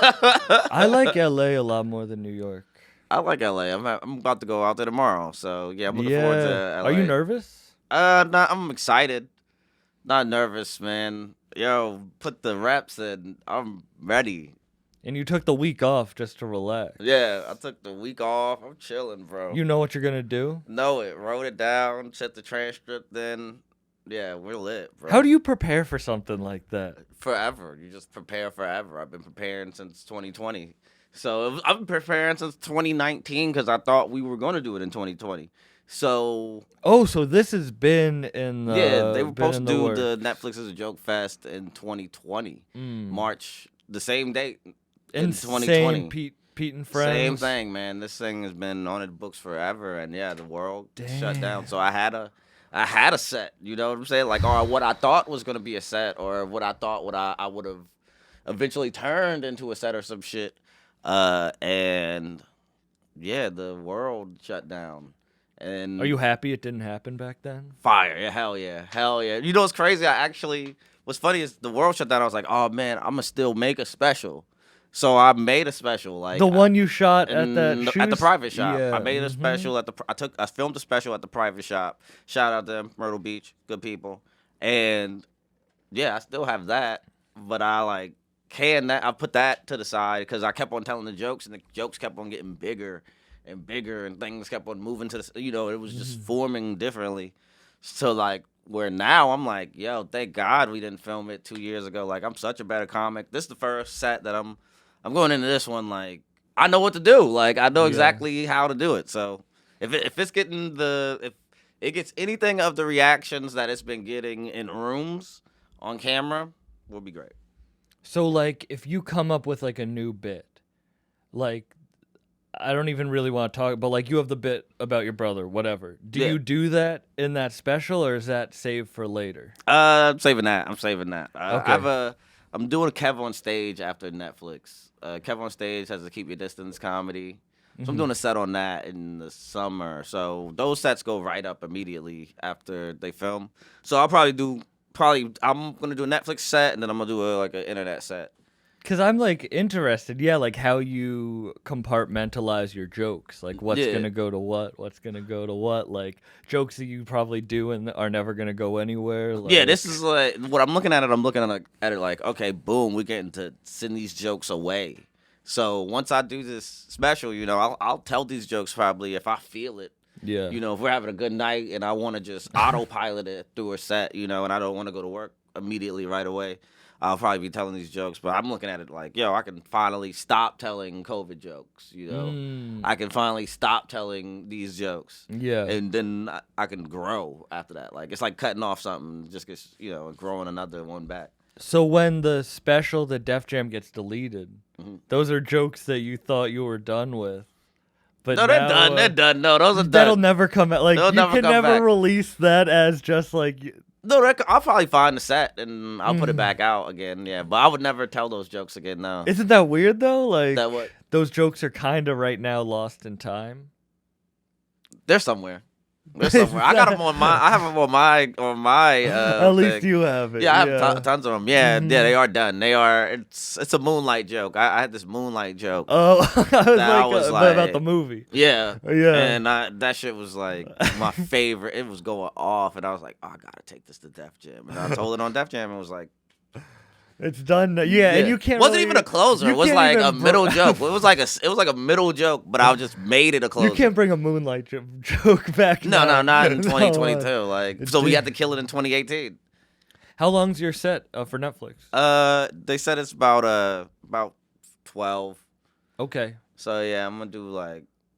I like LA a lot more than New York. I like LA. I'm about to go out there tomorrow, so yeah, I'm looking forward to LA. Are you nervous? No, I'm excited. Not nervous, man. Yo, put the reps in. I'm ready. And you took the week off just to relax. Yeah, I took the week off. I'm chilling, bro. You know what you're going to do? Know it. Wrote it down. Checked the transcript. Then, yeah, we're lit, bro. How do you prepare for something like that? Forever. You just prepare forever. I've been preparing since 2020. So I've been preparing since 2019 because I thought we were going to do it in 2020. So Oh, so this has been in the. yeah, they were been supposed in to do works. the Netflix is a Joke Fest in 2020, March, the same date in Insane 2020. Pete and friends. Same thing, man. This thing has been on the books forever, and yeah, the world shut down. So I had a set. You know what I'm saying? Like, or what I thought was gonna be a set, or what I thought I would have eventually turned into a set or some shit. And yeah, the world shut down. And Are you happy it didn't happen back then? fire? Yeah, hell yeah, hell yeah. You know what's crazy? What's funny is the world shut down. I was like, oh man, I'm gonna still make a special. So I made a special, like The one you shot at that at the shoe private shop. Yeah. I made a special at the. I filmed a special at the private shop. Shout out to them, Myrtle Beach, good people. And yeah, I still have that, but I put that to the side because I kept on telling the jokes, and the jokes kept on getting bigger and bigger, and things kept on moving to the. It was just forming differently. So like where now I'm like, yo, thank God we didn't film it 2 years ago. Like I'm such a better comic. This is the first set that I'm going into this one like I know what to do. Like I know exactly how to do it. So if it gets anything of the reactions that it's been getting in rooms on camera would be great. So, like, if you come up with, like, a new bit, like, I don't even really want to talk, but, like, you have the bit about your brother, whatever. Do Yeah. you do that in that special, or is that saved for later? I'm saving that. Okay. I'm doing Kev on Stage after Netflix. Kev on Stage has a Keep Your Distance comedy. So I'm doing a set on that in the summer. So those sets go right up immediately after they film. So I'm going to do a Netflix set, and then I'm going to do an internet set. Because I'm, like, interested, like, how you compartmentalize your jokes. Like, what's Yeah. going to go to what's going to go to what. Like, jokes that you probably do and are never going to go anywhere. Like, Yeah, this is like what I'm looking at it. I'm looking at it like, okay, boom, we're getting to send these jokes away. So once I do this special, I'll tell these jokes probably if I feel it. Yeah. If we're having a good night and I want to just autopilot it through a set, and I don't want to go to work immediately right away, I'll probably be telling these jokes. But I'm looking at it like, I can finally stop telling COVID jokes, I can finally stop telling these jokes. Yeah. And then I can grow after that. Like, it's like cutting off something, just gets, growing another one back. So when the special, the Def Jam, gets deleted, Mhm. those are jokes that you thought you were done with. But No, they're now, done. They're done. No, those are that'll done. never come out. Like, They'll you never can come never back. release that as just like. No, I'll probably find the set and I'll put it back out again. Yeah, but I would never tell those jokes again. No. Isn't that weird though? Like, That what? those jokes are kind of right now lost in time. They're somewhere. They're somewhere. I got them on my. I have them on my. At least thing. you have it. Yeah, I have tons of them. Yeah, Mhm. yeah, they are done. They are. It's a Moonlight joke. I had this Moonlight joke. Oh, I was like, about like- the movie. Yeah. Yeah. And that shit was like my favorite. It was going off, and I was like, oh, I gotta take this to Def Jam. And I told it on Def Jam, and was like, It's done. Yeah, and you can't. wasn't really- even a closer. you It was can't like even a middle joke. It was like a middle joke, but I just made it a closer. You can't bring a Moonlight joke back. No, now. not in No, 2022. Like, it's so we deep. had to kill it in 2018. How long's your set for Netflix? They said it's about 12. Okay. So yeah, I'm gonna do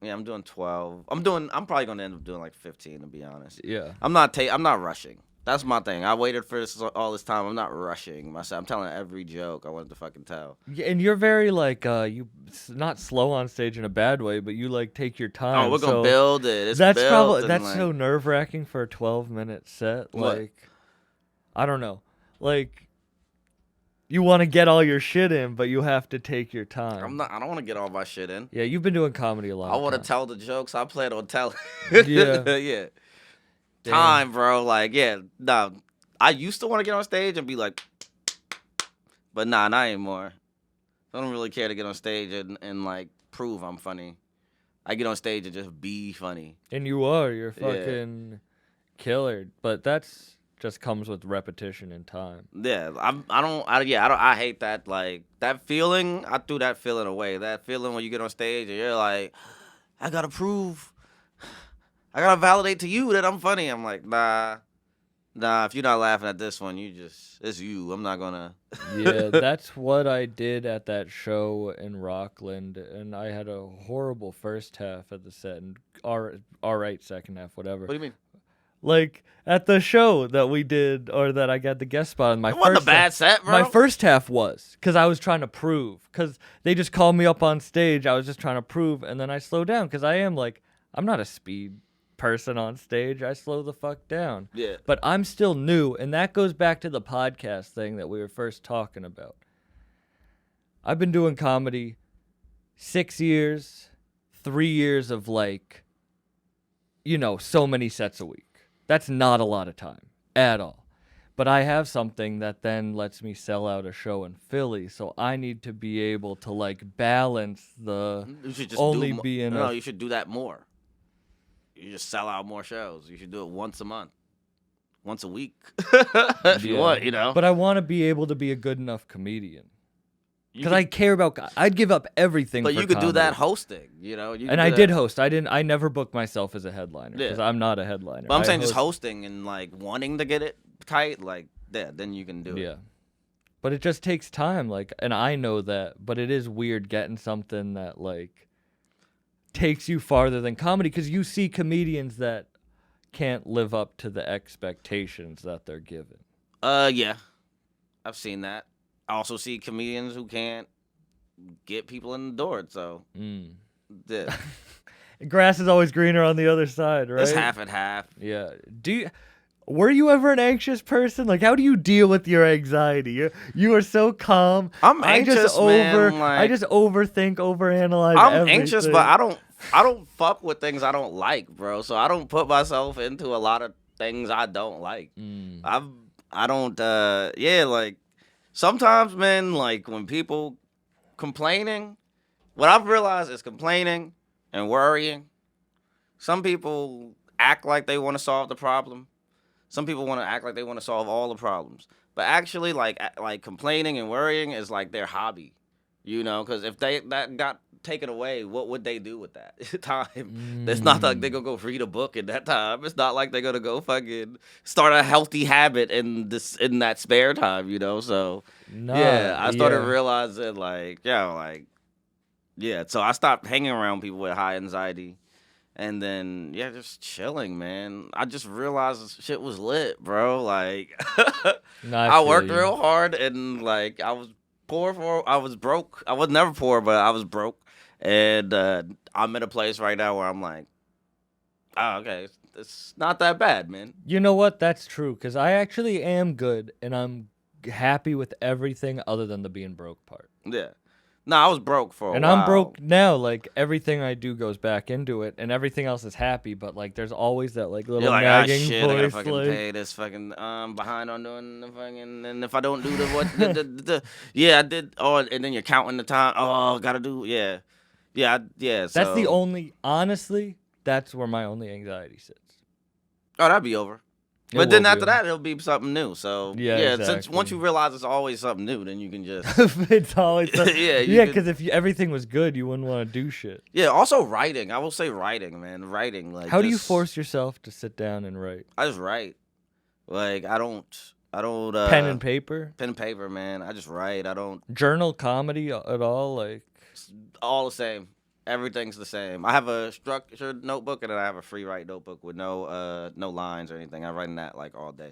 I'm doing 12. I'm probably gonna end up doing like 15 to be honest. Yeah. I'm not rushing. That's my thing. I waited for all this time. I'm not rushing myself. I'm telling every joke I wanted to fucking tell. Yeah, and you're very like not slow on stage in a bad way, but you like take your time. Oh, we're gonna so build it. It's that's built probably and, that's like, so nerve-wracking for a 12-minute set. What? Like, I don't know. Like, you want to get all your shit in, but you have to take your time. I don't want to get all my shit in. Yeah, you've been doing comedy a lot. I want to tell the jokes I plan on telling. Yeah. Yeah. Damn. Time, bro. Like, yeah. No, I used to want to get on stage and be like, but not anymore. I don't really care to get on stage and like prove I'm funny. I get on stage and just be funny. And you are. You're Yeah. fucking killer. But that's just comes with repetition and time. Yeah, I hate that, like, that feeling. I threw that feeling away. That feeling when you get on stage and you're like, I gotta prove, I gotta validate to you that I'm funny. I'm like, nah, if you're not laughing at this one, it's you. I'm not gonna. Yeah, that's what I did at that show in Rockland, and I had a horrible first half of the set and all right second half, whatever. What do you mean? Like at the show that we did, or that I got the guest spot in my It wasn't a first bad half, set, bro. my first half was because I was trying to prove, because they just called me up on stage. I was just trying to prove, and then I slowed down because I'm not a speed person on stage. I slow the fuck down. Yeah. But I'm still new, and that goes back to the podcast thing that we were first talking about. I've been doing comedy 6 years, 3 years of so many sets a week. That's not a lot of time at all. But I have something that then lets me sell out a show in Philly, so I need to be able to balance the You should just only being No, a you should do that more. You just sell out more shows. You should do it once a month, once a week, if you want. But I want to be able to be a good enough comedian. You Because could- I care about. I'd give up everything. But for you could do that comedy. hosting. You could And do I that. did host. I never booked myself as a headliner because Yeah. I'm not a headliner. But I'm I saying just host- hosting and wanting to get it tight, then you can do it. Yeah, but it just takes time. And I know that. But it is weird getting something that takes you farther than comedy, because you see comedians that can't live up to the expectations that they're given. Yeah. I've seen that. I also see comedians who can't get people in the door. So yeah, Grass is always greener on the other side, right? it's half and half. Yeah. Were you ever an anxious person? Like, how do you deal with your anxiety? You are so calm. I'm anxious, man. Like, I just overthink, overanalyze. I'm anxious, everything. but I don't fuck with things I don't like, bro. So I don't put myself into a lot of things I don't like. I don't. Yeah, like sometimes, man. Like when people complaining, what I've realized is complaining and worrying. Some people act like they want to solve the problem. Some people want to act like they want to solve all the problems. But actually, like complaining and worrying is like their hobby, you know? Because if that got taken away, what would they do with that time? It's not like they're going to go read a book in that time. It's not like they're going to go fucking start a healthy habit in that spare time, you know? So, I started realizing, so I stopped hanging around people with high anxiety. And then, just chilling, man. I just realized shit was lit, bro. Like, I worked real hard, and, like, I was broke. I was never poor, but I was broke. And I'm in a place right now where I'm like, oh, okay, it's not that bad, man. You know what? That's true, because I actually am good, and I'm happy with everything other than the being broke part. Yeah. No, I was broke for a while. And I'm broke now. Like, everything I do goes back into it, and everything else is happy. But, like, there's always that, like, little nagging shit, voice. I gotta fucking like, pay this fucking, behind on doing the fucking, and if I don't do I did, and then you're counting the time. Oh, gotta do, yeah. So. That's the only, honestly, that's where my only anxiety sits. Oh, that'd be over. But then after that, it'll be something new. So, exactly. Since once you realize it's always something new, then you can just... It's always yeah, because if everything was good, you wouldn't want to do shit. Yeah, also writing. I will say writing, man. Writing. Like, how do you force yourself to sit down and write? I just write. Like, I don't... pen and paper? Pen and paper, man. I just write. I don't... Journal comedy at all? Like... It's all the same. Everything's the same. I have a structured notebook and then I have a free write notebook with no lines or anything. I write in that like all day.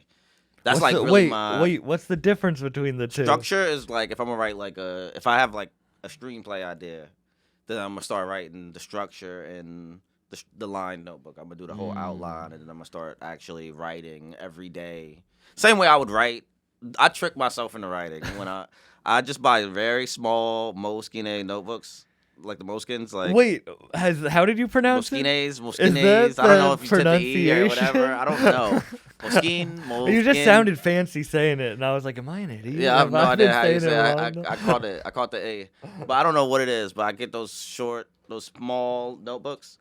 That's what's the difference between the two? Structure is like if I'm gonna write if I have like a screenplay idea, then I'm gonna start writing the structure in the line notebook. I'm gonna do the whole outline and then I'm gonna start actually writing every day. Same way I would write. I trick myself into writing when I just buy very small Moleskine notebooks. Like the Moleskines, like wait, how did you pronounce it? Moleskines. I don't know if you said the E or whatever. I don't know. Moleskine. You just sounded fancy saying it, and I was like, "Am I an idiot?" Yeah, I have no idea how you say it. I caught it. I caught the A, but I don't know what it is. But I get those small notebooks,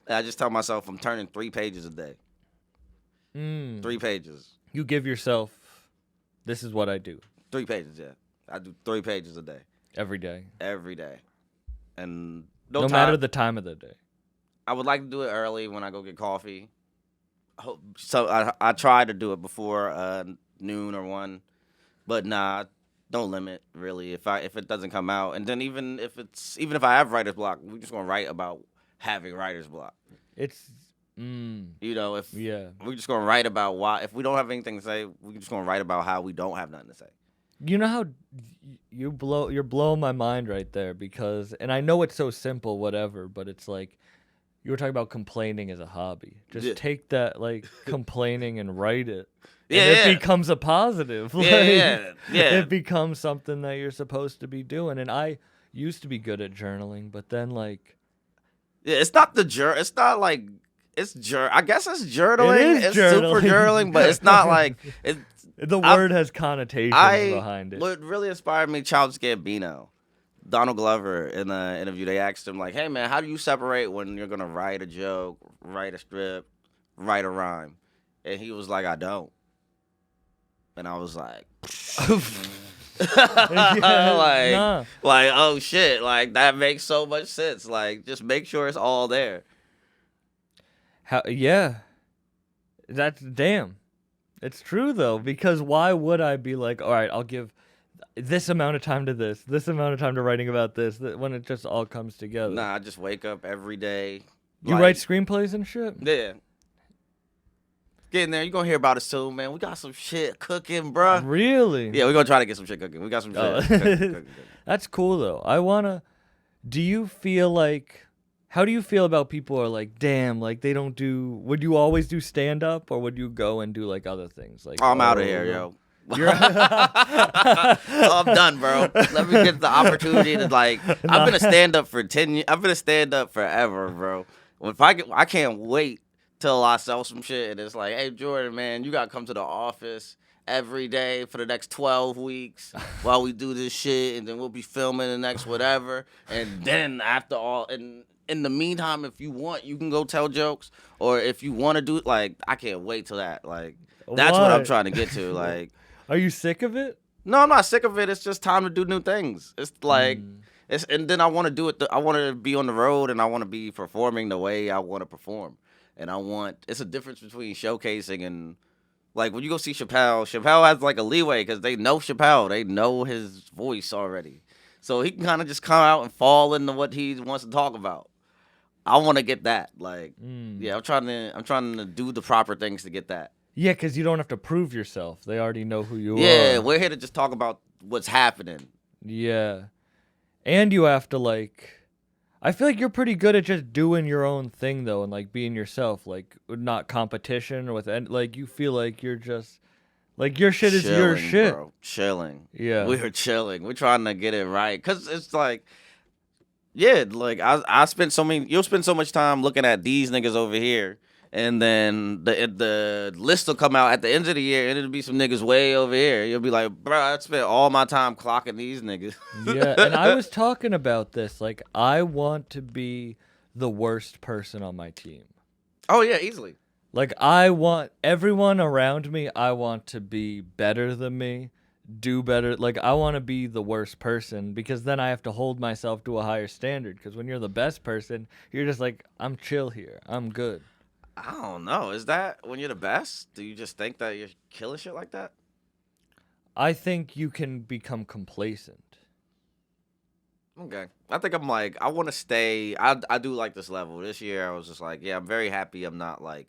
and I just tell myself I'm turning 3 pages a day. 3 pages. You give yourself. This is what I do. 3 pages. Yeah, I do 3 pages a day. Every day. Every day. And no matter the time of the day. I would like to do it early when I go get coffee. So I try to do it before noon or 1, but nah, don't limit really. If it doesn't come out, and then even if I have writer's block, we're just gonna write about having writer's block. It's you know we're just gonna write about why. If we don't have anything to say, we're just gonna write about how we don't have nothing to say. You know how you're blowing my mind right there because, and I know it's so simple, whatever, but it's like you were talking about complaining as a hobby. Just take that like complaining and write it. Yeah, and it becomes a positive. Yeah. It becomes something that you're supposed to be doing. And I used to be good at journaling, but then like, it's not it's not like it's I guess it's journaling. It's super journaling, but it's not like it's. The word has connotations behind it. What really inspired me, Childish Gambino, Donald Glover, in an interview, they asked him, like, hey, man, how do you separate when you're going to write a joke, write a strip, write a rhyme? And he was like, I don't. And I was like, like, oh, shit. Like, that makes so much sense. Like, just make sure it's all there. That's damn. It's true, though, because why would I be like, all right, I'll give this amount of time to this amount of time to writing about this, when it just all comes together? Nah, I just wake up every day. You write screenplays and shit? Yeah. Getting there. You're going to hear about it soon, man. We got some shit cooking, bruh. Really? Yeah, we're going to try to get some shit cooking. We got some shit Oh. cooking. That's cool though. Do you feel like, how do you feel about people who are like, damn, like they don't do, would you always do stand up or would you go and do like other things? Like, I'm out of here, yo. You're I'm done, bro. Let me get the opportunity to like. I've been a stand up for 10 years. I've been a stand up forever, bro. If I can't wait till I sell some shit and it's like, hey Jordan, man, you gotta come to the office every day for the next 12 weeks while we do this shit, and then we'll be filming the next whatever, and then after all, and in the meantime, if you want, you can go tell jokes, or if you want to do it, like, I can't wait till that. Like, that's what I'm Why? trying to get to. Like, Are you sick of it? no, I'm not sick of it. It's just time to do new things. It's like, and then I want to do it. I want to be on the road, and I want to be performing the way I want to perform. And it's a difference between showcasing and, like, when you go see Chappelle has like a leeway because they know Chappelle. They know his voice already. So he can kind of just come out and fall into what he wants to talk about. I want to get that. Like, yeah, I'm trying to do the proper things to get that. Yeah, because you don't have to prove yourself. They already know who you are. Yeah, we're here to just talk about what's happening. Yeah. And you have to, like, I feel like you're pretty good at just doing your own thing, though, and, like, being yourself. Like, not competition with, like, you feel like you're just, like, your shit is your Chilling, shit. bro. Chilling. Yeah. We're chilling. We're trying to get it right. Because it's like, yeah, like, you'll spend so much time looking at these niggas over here. And then the list will come out at the end of the year, and it'll be some niggas way over here. You'll be like, bro, I spent all my time clocking these niggas. Yeah, and I was talking about this. Like, I want to be the worst person on my team. Oh, yeah, easily. Like, I want everyone around me, I want to be better than me, do better. Like, I want to be the worst person because then I have to hold myself to a higher standard. Because when you're the best person, you're just like, I'm chill here. I'm good. I don't know. Is that when you're the best? Do you just think that you're killing shit like that? I think you can become complacent. Okay. I think I'm like, I want to stay. I do like this level. This year, I was just like, yeah, I'm very happy I'm not like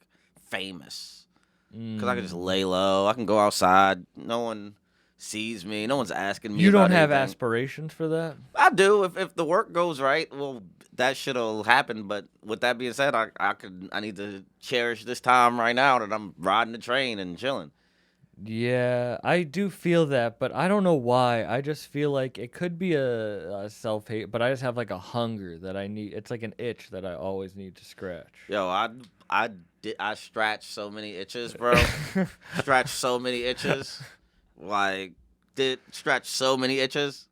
famous. Because I can just lay low. I can go outside. No one sees me. No one's asking me You don't about have anything. aspirations for that? I do. If the work goes right, well, that shit'll happen. But with that being said, I need to cherish this time right now that I'm riding the train and chilling. Yeah, I do feel that, but I don't know why. I just feel like it could be a self-hate, but I just have like a hunger that I need. It's like an itch that I always need to scratch. Yo, I scratched so many itches, bro. Scratched so many itches. Like, did scratch so many itches.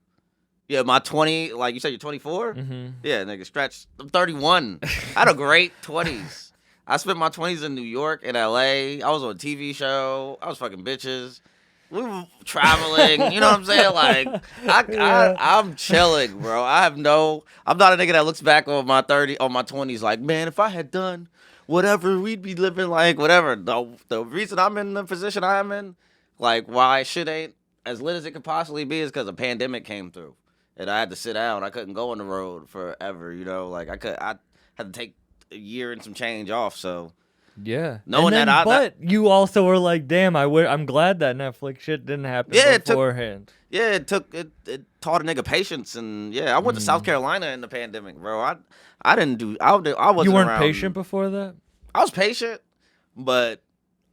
Yeah, my 20, like you said, you're 24? Mm-hmm. Yeah, nigga, I'm 31. I had a great 20s. I spent my 20s in New York and LA. I was on a TV show. I was fucking bitches. We were traveling. You know what I'm saying? Like, I'm chilling, bro. I'm not a nigga that looks back on my 20s like, man, if I had done whatever, we'd be living like whatever. The reason I'm in the position I'm in, like, why shit ain't as lit as it could possibly be is because a pandemic came through. And I had to sit down. I couldn't go on the road forever, you know? Like, I had to take a year and some change off, so. Yeah. Knowing and then, that but you also were like, damn, I'm glad that Netflix shit didn't happen beforehand. It taught a nigga patience, and yeah, I went to South Carolina in the pandemic, bro. I wasn't You weren't around. patient before that? I was patient, but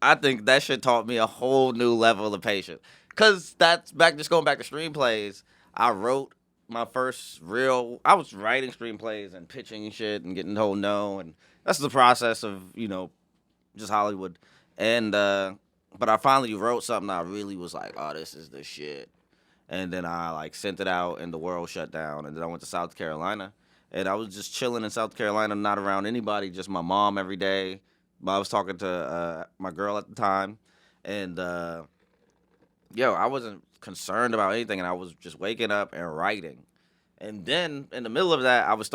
I think that shit taught me a whole new level of patience. Cause just going back to screenplays, I wrote my first I was writing screenplays and pitching shit and getting told no, and that's the process of, you know, just Hollywood. And but I finally wrote something I really was like, oh, this is the shit. And then I like sent it out and the world shut down. And then I went to South Carolina. And I was just chilling in South Carolina, not around anybody, just my mom every day. I was talking to my girl at the time. And I wasn't concerned about anything, and I was just waking up and writing. And then in the middle of that, I was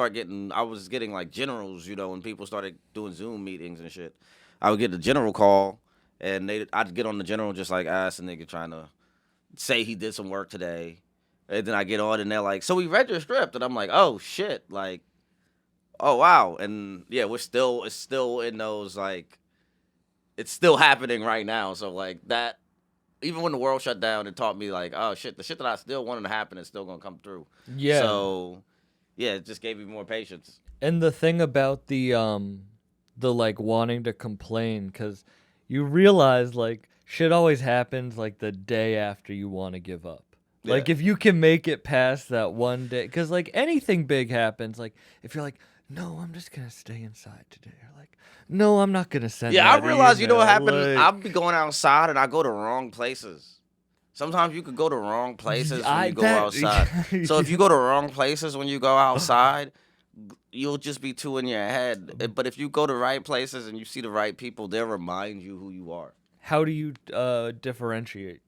getting like generals, you know, when people started doing Zoom meetings and shit. I would get the general call, and I'd get on the general just like, ask a nigga trying to say he did some work today. And then I get on, and they're like, so we read your script. And I'm like, oh, shit. Like, oh, wow. And, yeah, it's still in those, like, it's still happening right now. So like that, even when the world shut down, it taught me like, oh shit, the shit that I still wanted to happen is still gonna come through. Yeah. So yeah, it just gave me more patience. And the thing about the like wanting to complain, because you realize like shit always happens like the day after you want to give up. Like Yeah. if you can make it past that one day, because like anything big happens, like if you're like, no, I'm just gonna stay inside today, or like, no, I'm not gonna send. Yeah, I that realized, you know what email," happened? like- I'll be going outside and I go to wrong places. Sometimes you could go to wrong places when you go outside. So if you go to wrong places when you go outside, you'll just be too in your head. But if you go to right places and you see the right people, they'll remind you who you are. How do you differentiate?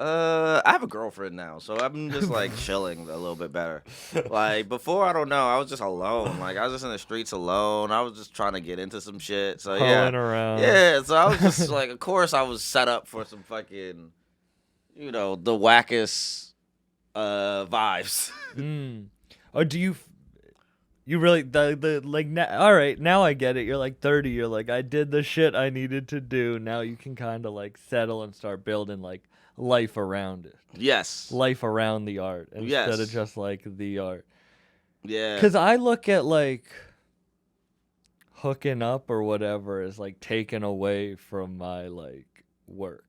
I have a girlfriend now, so I'm just like chilling a little bit better. Like before, I don't know. I was just alone. Like I was just in the streets alone. I was just trying to get into some shit. So yeah, Pulling around. yeah. So I was just like, of course, I was set up for some fucking, the wackest vibes. Or do you? You really the like all right, now I get it. You're like 30. You're like, I did the shit I needed to do. Now you can kind of like settle and start building like life around it. Yes. Life around the art instead of Yes. just like the art. Yeah. Because I look at like hooking up or whatever as like taken away from my like work.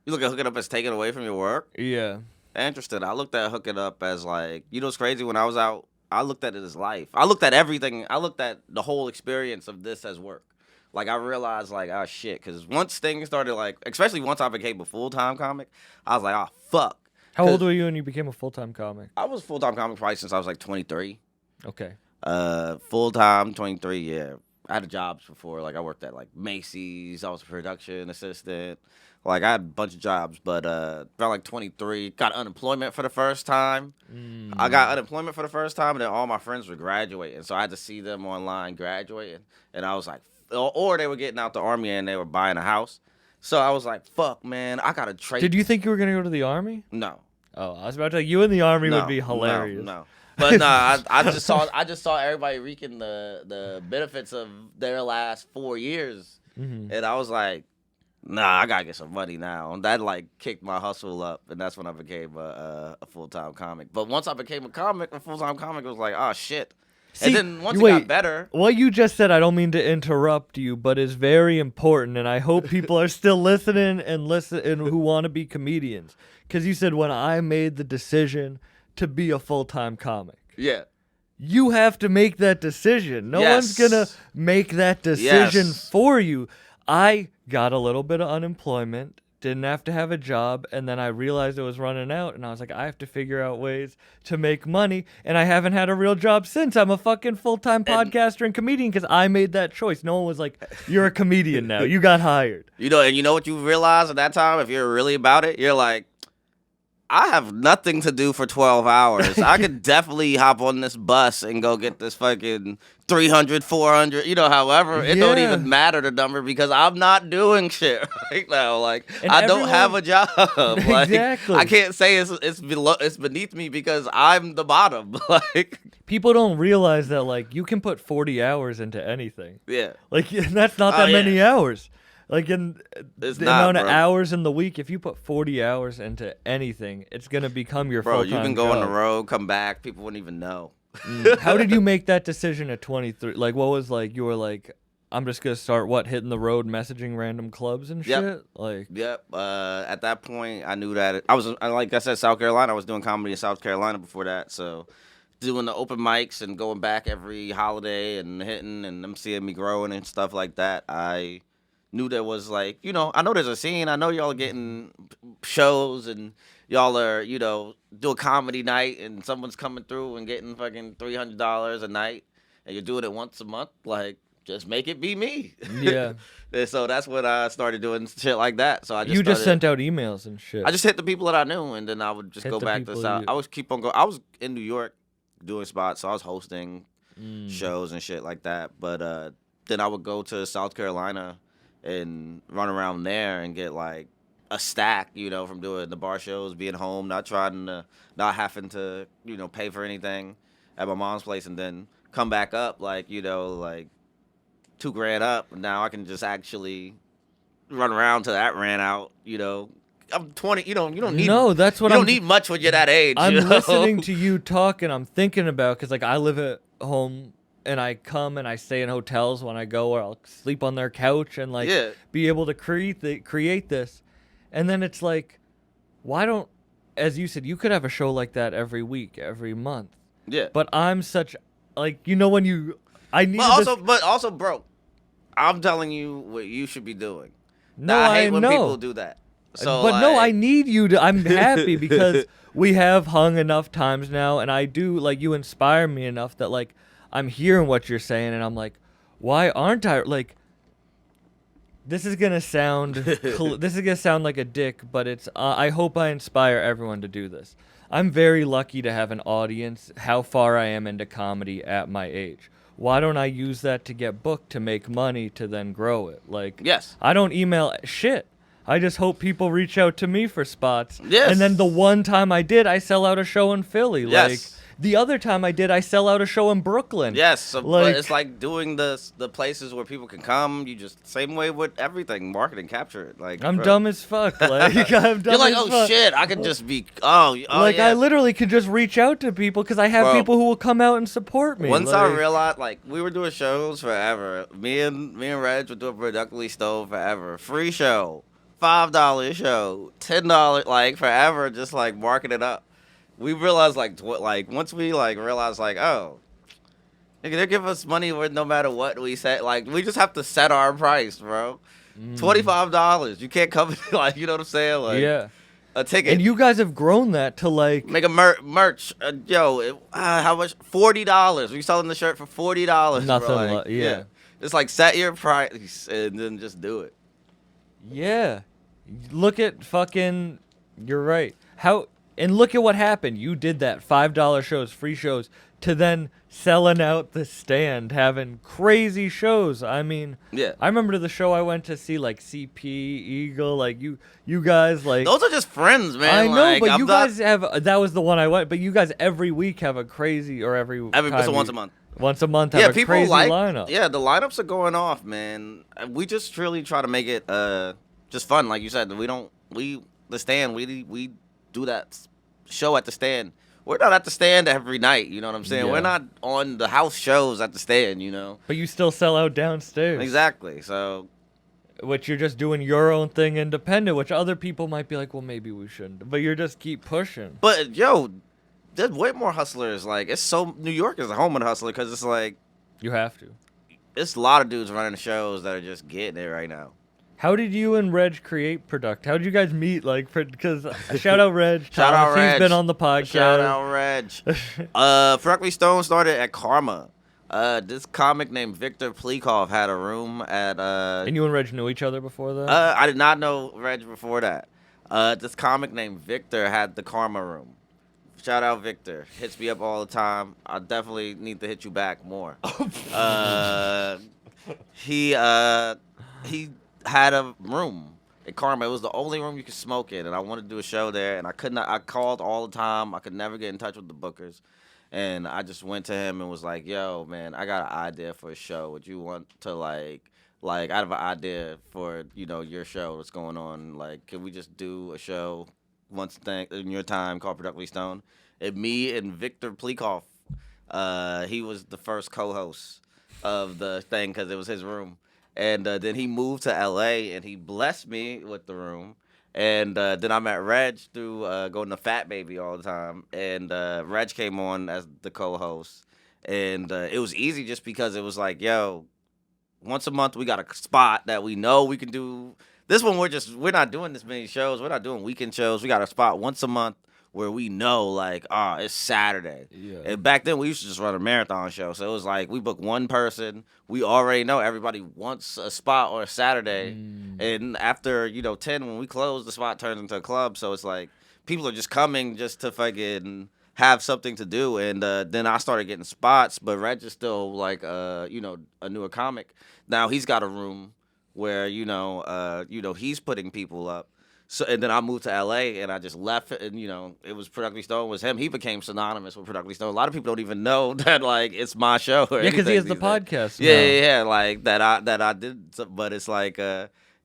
You look at hooking up as taken away from your work? Yeah. Interesting. I looked at hooking up as like, what's crazy? When I was out, I looked at it as life. I looked at everything. I looked at the whole experience of this as work. Like, I realized, like, oh, shit. Because once things started, like, especially once I became a full-time comic, I was like, oh, fuck. How old were you when you became a full-time comic? I was full-time comic probably since I was, like, 23. Okay. Full-time, 23, yeah. I had jobs before. Like, I worked at, like, Macy's. I was a production assistant. Like, I had a bunch of jobs. But around, like, 23, got unemployment for the first time. I got unemployment for the first time, and then all my friends were graduating. So I had to see them online graduating. And I was like, or they were getting out the army and they were buying a house. So I was like, fuck, man, I got to trade. Did you think you were going to go to the army? No. Oh, I was about to say, you in the army No, would be hilarious. No. But nah, I just saw everybody reaping the benefits of their last 4 years. Mm-hmm. And I was like, nah, I gotta get some money now. And that like kicked my hustle up, and that's when I became a full-time comic. But once I became a full-time comic, it was like, oh shit. See, and then once it wait, got better, what you just said, I don't mean to interrupt you, but is very important, and I hope people are still listening and who want to be comedians. Because you said when I made the decision to be a full-time comic. yeah. You have to make that decision. No one's Yes. going to make that decision Yes. for you. I got a little bit of unemployment, didn't have to have a job, and then I realized it was running out, and I was like, I have to figure out ways to make money, and I haven't had a real job since. I'm a fucking full-time podcaster and comedian because I made that choice. No one was like, you're a comedian now. You got hired. And you know what you realize at that time, if you're really about it, you're like, I have nothing to do for 12 hours. I could definitely hop on this bus and go get this fucking 300, 400, however. It don't Yeah. even matter the number because I'm not doing shit right now. Like, And I don't everyone- have a job. Like, Exactly. I can't say it's beneath me because I'm the bottom. Like, People don't realize that, like, you can put 40 hours into anything. yeah. Like, that's not Oh, that yeah. many hours. Like, in It's the not, amount of bro. hours in the week, if you put 40 hours into anything, it's going to become your Bro, full-time you can go on the job. road, come back, people wouldn't even know. How did you make that decision at 23? Like, what was, like, you were like, I'm just going to start, hitting the road, messaging random clubs and Yep. shit? Like, Yep. At that point, I knew that like I said, South Carolina. I was doing comedy in South Carolina before that, so doing the open mics and going back every holiday and hitting and them seeing me growing and stuff like that. I knew there was like, I know there's a scene. I know y'all are getting shows and y'all are, do a comedy night and someone's coming through and getting fucking $300 a night and you're doing it once a month. Like, just make it be me. yeah. And so that's when I started doing shit like that. So I just You just started- sent out emails and shit. I just hit the people that I knew, and then I would just Hit go the back to people South. you- I was keep on going. I was in New York doing spots, so I was hosting shows and shit like that. But then I would go to South Carolina and run around there and get like a stack, from doing the bar shows, being home, not having to, pay for anything at my mom's place, and then come back up like, $2,000 up. Now I can just actually run around till that ran out. I'm 20. You don't need. No, that's what you I'm. don't need much when you're that age. I'm you know? listening to you talk, and I'm thinking about because like I live at home, and I come and I stay in hotels when I go, or I'll sleep on their couch and like Yeah. be able to create this, and then it's like, why don't, as you said, you could have a show like that every week, every month. Yeah. But I'm such like when I need But also, bro, I'm telling you what you should be doing. no, I hate when know. people do that. So, but no, I like, need you to. I'm happy because we have hung enough times now, and I do like you inspire me enough that like I'm hearing what you're saying, and I'm like, why aren't I like? This is gonna sound this is gonna sound like a dick, but it's. I hope I inspire everyone to do this. I'm very lucky to have an audience. How far I am into comedy at my age. Why don't I use that to get booked to make money to then grow it? Like, Yes. I don't email shit. I just hope people reach out to me for spots. Yes. And then the one time I did, I sell out a show in Philly. Yes. Like the other time I did, I sell out a show in Brooklyn. Yes, so, but Like- it's like doing the places where people can come. You just same way with everything, marketing, capture it. Like I'm bro. dumb as fuck. Like I'm dumb You're like, as oh fuck. shit, I could just be. Oh Like yeah. I literally could just reach out to people because I have Bro. people who will come out and support me. Once I Like, realized, like, we were doing shows forever. Me and Reg would do a Productively Stove forever. Free show, $5 show, $10, like forever. Just like marking it up. We realized like once we like realized like oh, they give us money with no matter what we say. Like we just have to set our price, bro. $25. You can't come like you know what I'm saying? Like yeah. a ticket. And you guys have grown that to like Make a merch. How much? $40. We selling the shirt for $40. Nothing Bro. Like, yeah. It's like set your price and then just do it. Yeah. Look at fucking. You're right. And look at what happened. You did that $5 shows, free shows, to then selling out the stand, having crazy shows. I mean, Yeah. I remember the show I went to see, like CP, Eagle, like you guys, like. Those are just friends, man. I know, like, but I'm you not- guys have. That was the one I went. But you guys every week have a crazy, or every. It's time once you- a month. Once a month, Yeah, have a people crazy like. lineup. Yeah, the lineups are going off, man. We just really try to make it just fun, like you said. The stand. We do that show at the stand. We're not at the stand every night. You know what I'm saying? Yeah. We're not on the house shows at the stand. You know. But you still sell out downstairs. Exactly. So Which you're just doing your own thing independent, which other people might be like, well, maybe we shouldn't. But you're just keep pushing. But yo, there's way more hustlers. Like New York is the home of the hustler because it's like You have to. it's a lot of dudes running the shows that are just getting it right now. How did you and Reg create Product? How did you guys meet? Like, because shout out Reg. Shout out Thomas, Reg. He's been on the podcast. Shout out Reg. Productively Stone started at Karma. This comic named Victor Plikov had a room at And you and Reg knew each other before that? I did not know Reg before that. This comic named Victor had the Karma room. Shout out Victor. Hits me up all the time. I definitely need to hit you back more. He had a room at Karma. It was the only room you could smoke in, and I wanted to do a show there, and I could not. I called all the time. I could never get in touch with the bookers, and I just went to him and was like, "Yo, man, I got an idea for a show. Would you want to like I have an idea for your show that's going on. Like, can we just do a show once in your time called Productively Stone?" And me and Victor Plikov, he was the first co-host of the thing because it was his room. And then he moved to L.A. and he blessed me with the room. And then I met Reg through going to Fat Baby all the time. And Reg came on as the co-host. And it was easy just because it was like, yo, once a month we got a spot that we know we can do. This one we're not doing this many shows. We're not doing weekend shows. We got a spot once a month where we know like, it's Saturday. Yeah. And back then we used to just run a marathon show. So it was like we book one person. We already know everybody wants a spot on a Saturday. And after, 10, when we close, the spot turns into a club. So it's like people are just coming just to fucking have something to do. And then I started getting spots, but Reg is still like, a newer comic. Now he's got a room where, he's putting people up. So and then I moved to LA and I just left it, and it was Productly Stone was him. He became synonymous with Productly Stone. A lot of people don't even know that like it's my show. Or Yeah, because he has anything the these days. podcast. Yeah, like that I did, but it's like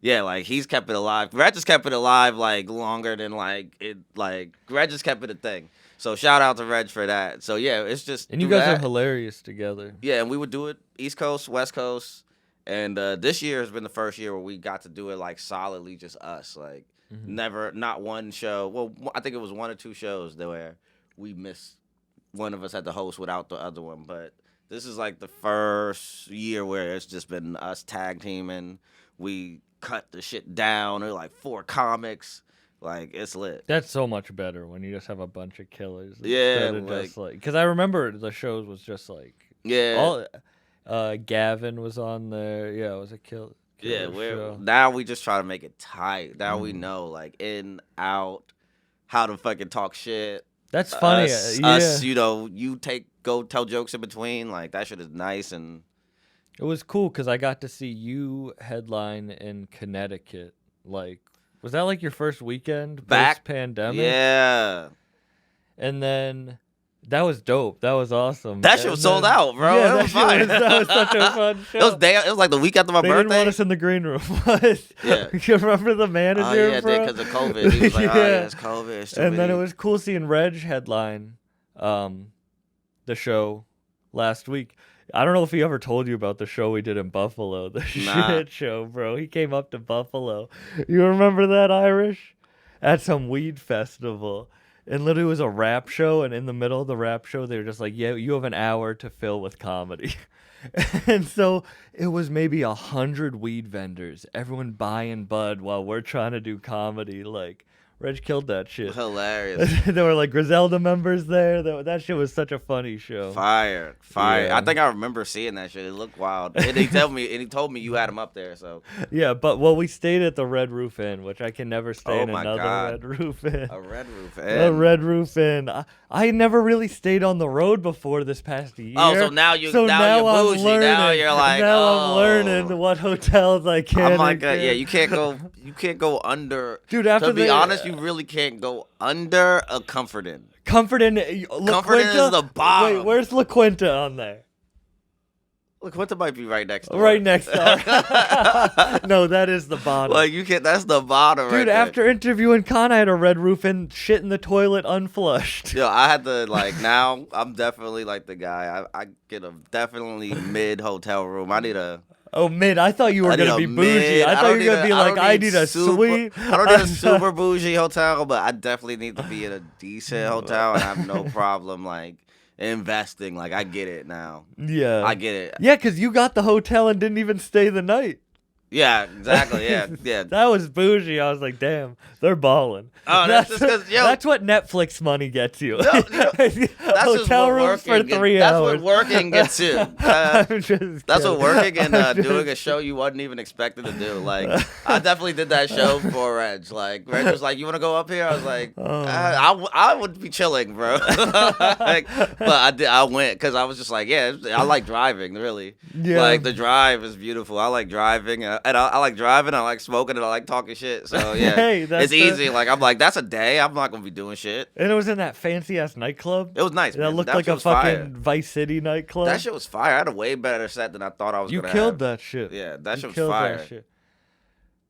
like he's kept it alive. Reg just kept it alive like longer than like it like Reg just kept it a thing. So shout out to Reg for that. So yeah, it's just And you do guys that. are hilarious together. Yeah, and we would do it East Coast, West Coast, and this year has been the first year where we got to do it like solidly just us. Like not one show. Well, I think it was 1 or 2 shows where we missed one of us had to host without the other one. But this is like the first year where it's just been us tag teaming. We cut the shit down. There were like 4 comics. Like it's lit. That's so much better when you just have a bunch of killers. Yeah, instead of just like because I remember the shows was just like Yeah. Gavin was on there. Yeah, it was a killer Yeah, show. now we just try to make it tight. Now we know like in, out, how to fucking talk shit. That's funny. Us, you go tell jokes in between. Like that shit is nice and It was cool because I got to see you headline in Connecticut. Like, was that like your first weekend Back- post-pandemic? yeah. And then that was dope. That was awesome. That shit And was sold then- out, bro. Yeah, It was fire. that was such a fun show. It was like the week after my They didn't birthday. want us in the green room. Yeah. You remember the manager, Oh yeah, bro? because of COVID. He was like, "Oh yeah, it's COVID." It's too And then it many." was cool seeing Reg headline the show last week. I don't know if he ever told you about the show we did in Buffalo, the Nah. shit show, bro. He came up to Buffalo. You remember that, Irish? At some weed festival. And literally it was a rap show, and in the middle of the rap show, they were just like, yeah, you have an hour to fill with comedy. And so it was maybe 100 weed vendors, everyone buying bud while we're trying to do comedy. Like, Reg killed that shit. Hilarious. There were like Griselda members there. That shit was such a funny show. Fire. Yeah. I think I remember seeing that shit. It looked wild. And he told me you had him up there. So Yeah, but we stayed at the Red Roof Inn, which I can never stay Oh in my another God. Red Roof Inn. a red roof. A Red Roof Inn. I never really stayed on the road before this past year. Oh, so now you're I'm bougie. learning. Now you're like, now oh. I'm learning what hotels I can. I'm like, and can't. yeah, you can't go under. Dude, after to be the- honest, you really can't go under a Comfort Inn. Comfort Inn. Comfort Inn is the bottom. Wait, where's La Quinta on there? Look, Quinta might be right next door. Right next door. No, that is the bottom. Like you can't. That's the bottom, right Dude, there. after interviewing Con, I had a Red Roof Inn, shit in the toilet unflushed. Yo, I had to now. I'm definitely like the guy. I get a definitely mid hotel room. I need a. Oh, mid. I thought you were I need gonna a be bougie. mid. I thought don't you were gonna need be a- like, don't I need a super- suite. I don't need a super bougie hotel, but I definitely need to be in a decent hotel, and I have no problem like investing. Like I get it now. Yeah. I get it. Yeah, because you got the hotel and didn't even stay the night. Yeah, exactly. Yeah, yeah. That was bougie. I was like, damn, they're balling. Oh, that's just 'cause, yo- that's what Netflix money gets you. No, Hotel just what rooms for working 3 That's hours. what working gets you. I'm just That's what kidding. working and I'm doing just- a show you wasn't even expected to do. Like, I definitely did that show for Reg. Like, Reg was like, "You want to go up here?" I was like, Oh. I would be chilling, bro." Like, but I did. I went because I was just like, "Yeah, I like driving. Really, Yeah. like the drive is beautiful. I like driving, and I like driving. I like smoking, and I like talking shit. So yeah, Hey, that's it's easy. Like I'm like, that's a day. I'm not gonna be doing shit. And it was in that fancy ass nightclub. It was nice. That man. looked That like shit a was fire. fucking Vice City nightclub. That shit was fire. I had a way better set than I thought I was You gonna killed have. that shit. Yeah, that You shit was killed fire. that shit.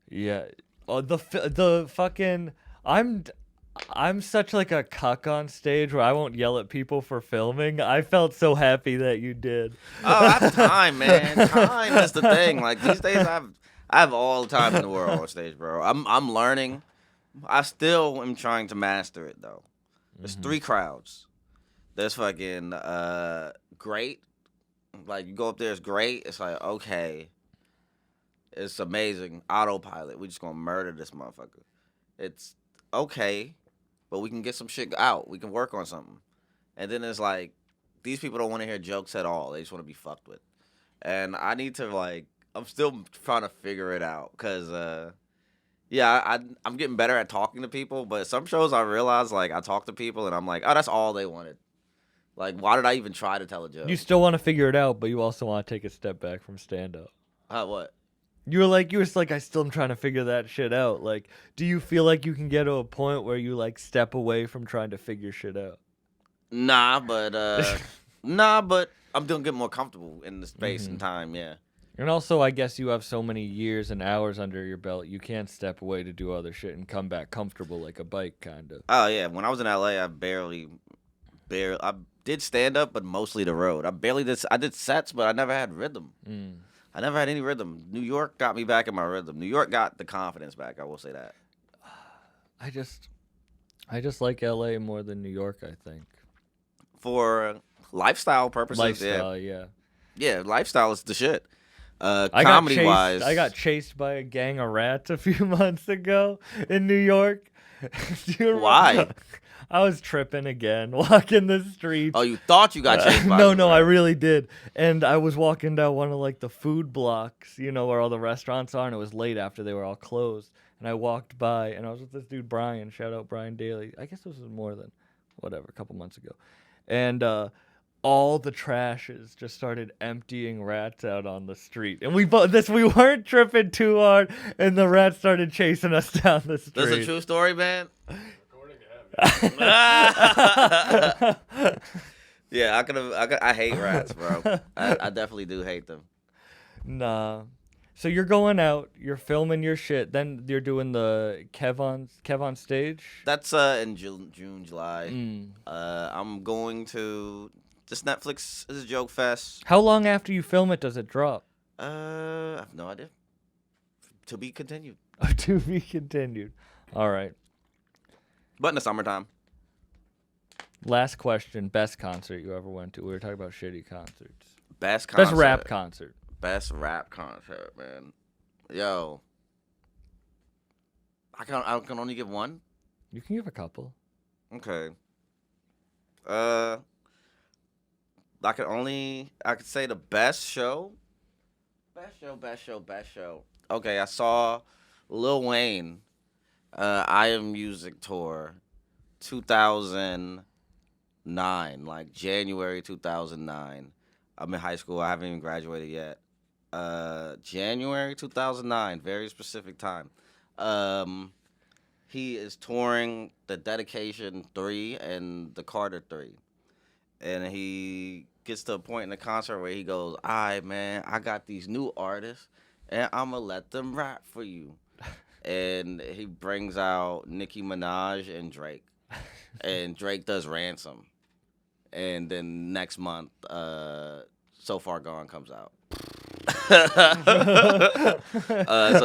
Yeah. Oh, the fucking I'm such like a cuck on stage where I won't yell at people for filming. I felt so happy that you did. Oh, I have time, man. Time is the thing. Like these days, I have all the time in the world on stage, bro. I'm learning. I still am trying to master it though. There's 3 crowds. There's fucking great. Like you go up there, it's great. It's like okay, it's amazing. Autopilot. We just gonna murder this motherfucker. It's okay, but we can get some shit out. We can work on something. And then it's like these people don't want to hear jokes at all. They just want to be fucked with. And I need to like. I'm still trying to figure it out because, yeah, I'm getting better at talking to people. But some shows I realize like I talk to people and I'm like, oh, that's all they wanted. Like, why did I even try to tell a joke? You still want to figure it out, but you also want to take a step back from stand up. What? You were just like, I still am trying to figure that shit out. Like, do you feel like you can get to a point where you like step away from trying to figure shit out? Nah, but I'm doing get more comfortable in the space and time. Yeah. And also, I guess you have so many years and hours under your belt, you can't step away to do other shit and come back comfortable like a bike, kind of. Oh yeah. When I was in LA, I did stand up, but mostly the road. I did sets, but I never had rhythm. I never had any rhythm. New York got me back in my rhythm. New York got the confidence back. I will say that. I just like LA more than New York, I think. For lifestyle purposes, Lifestyle, yeah. Yeah, lifestyle is the shit. I Comedy wise, got chased by a gang of rats a few months ago in New York. Do you remember? Why? I was tripping again, walking the streets. Oh, you thought you got chased by No, them, no, right? I really did. And I was walking down one of like the food blocks, you know, where all the restaurants are, and it was late after they were all closed. And I walked by, and I was with this dude Brian. Shout out Brian Daly. I guess this was more than a couple months ago. And all the trashes just started emptying rats out on the street, and we weren't tripping too hard, and the rats started chasing us down the street. This is a true story, man. Yeah, I hate rats, bro. I definitely do hate them. Nah. So you're going out, you're filming your shit, then you're doing the Kev on stage. That's in June, July. Mm. I'm going to this Netflix. This is Joke Fest. How long after you film it does it drop? I have no idea. To be continued. To be continued. All right. But in the summertime. Last question. Best concert you ever went to? We were talking about shitty concerts. Best rap concert. Best rap concert, man. Yo. I can only give one? You can give a couple. Okay. I could say the best show. Best show. Okay, I saw Lil Wayne, I Am Music Tour, 2009, like January 2009. I'm in high school. I haven't even graduated yet. January 2009, very specific time. He is touring the Dedication 3 and the Carter 3. And he gets to a point in the concert where he goes, all right, man, I got these new artists, and I'm going to let them rap for you. And he brings out Nicki Minaj and Drake. And Drake does Ransom. And then next month, So Far Gone comes out. So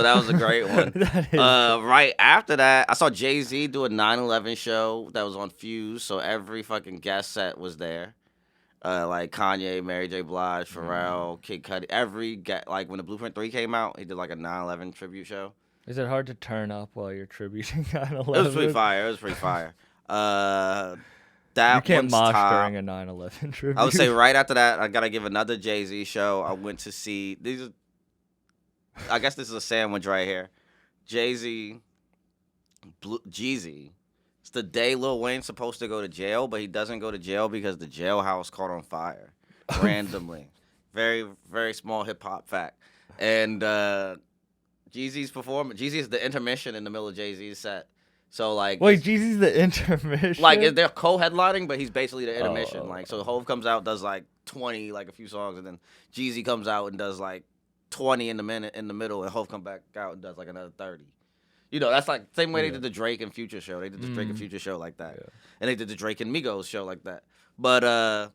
that was a great one. Right after that, I saw Jay-Z do a 9/11 show that was on Fuse, so every fucking guest set was there. Like Kanye, Mary J. Blige, Pharrell, Kid Cudi. Like when the Blueprint 3 came out, he did like a 9/11 tribute show. Is it hard to turn up while you're tributing 9/11? It was pretty fire. You can't one's mosh top. during a 9/11 tribute. I would say right after that, I gotta give another Jay-Z show. I went to see I guess this is a sandwich right here. Jay-Z, Jeezy. It's the day Lil Wayne's supposed to go to jail, but he doesn't go to jail because the jailhouse caught on fire randomly. Very, very small hip hop fact. And Jeezy's performance. Jeezy is the intermission in the middle of Jay-Z's set. So like, wait, Jeezy's the intermission. like they're co-headlining, but he's basically the intermission. Oh. Like, so Hove comes out, does like 20, like a few songs, and then Jeezy comes out and does like 20 in the middle, and Hove come back out and does like another 30. You know, that's like same way they did the Drake and Future show. They did the Drake and Future show like that, and they did the Drake and Migos show like that. But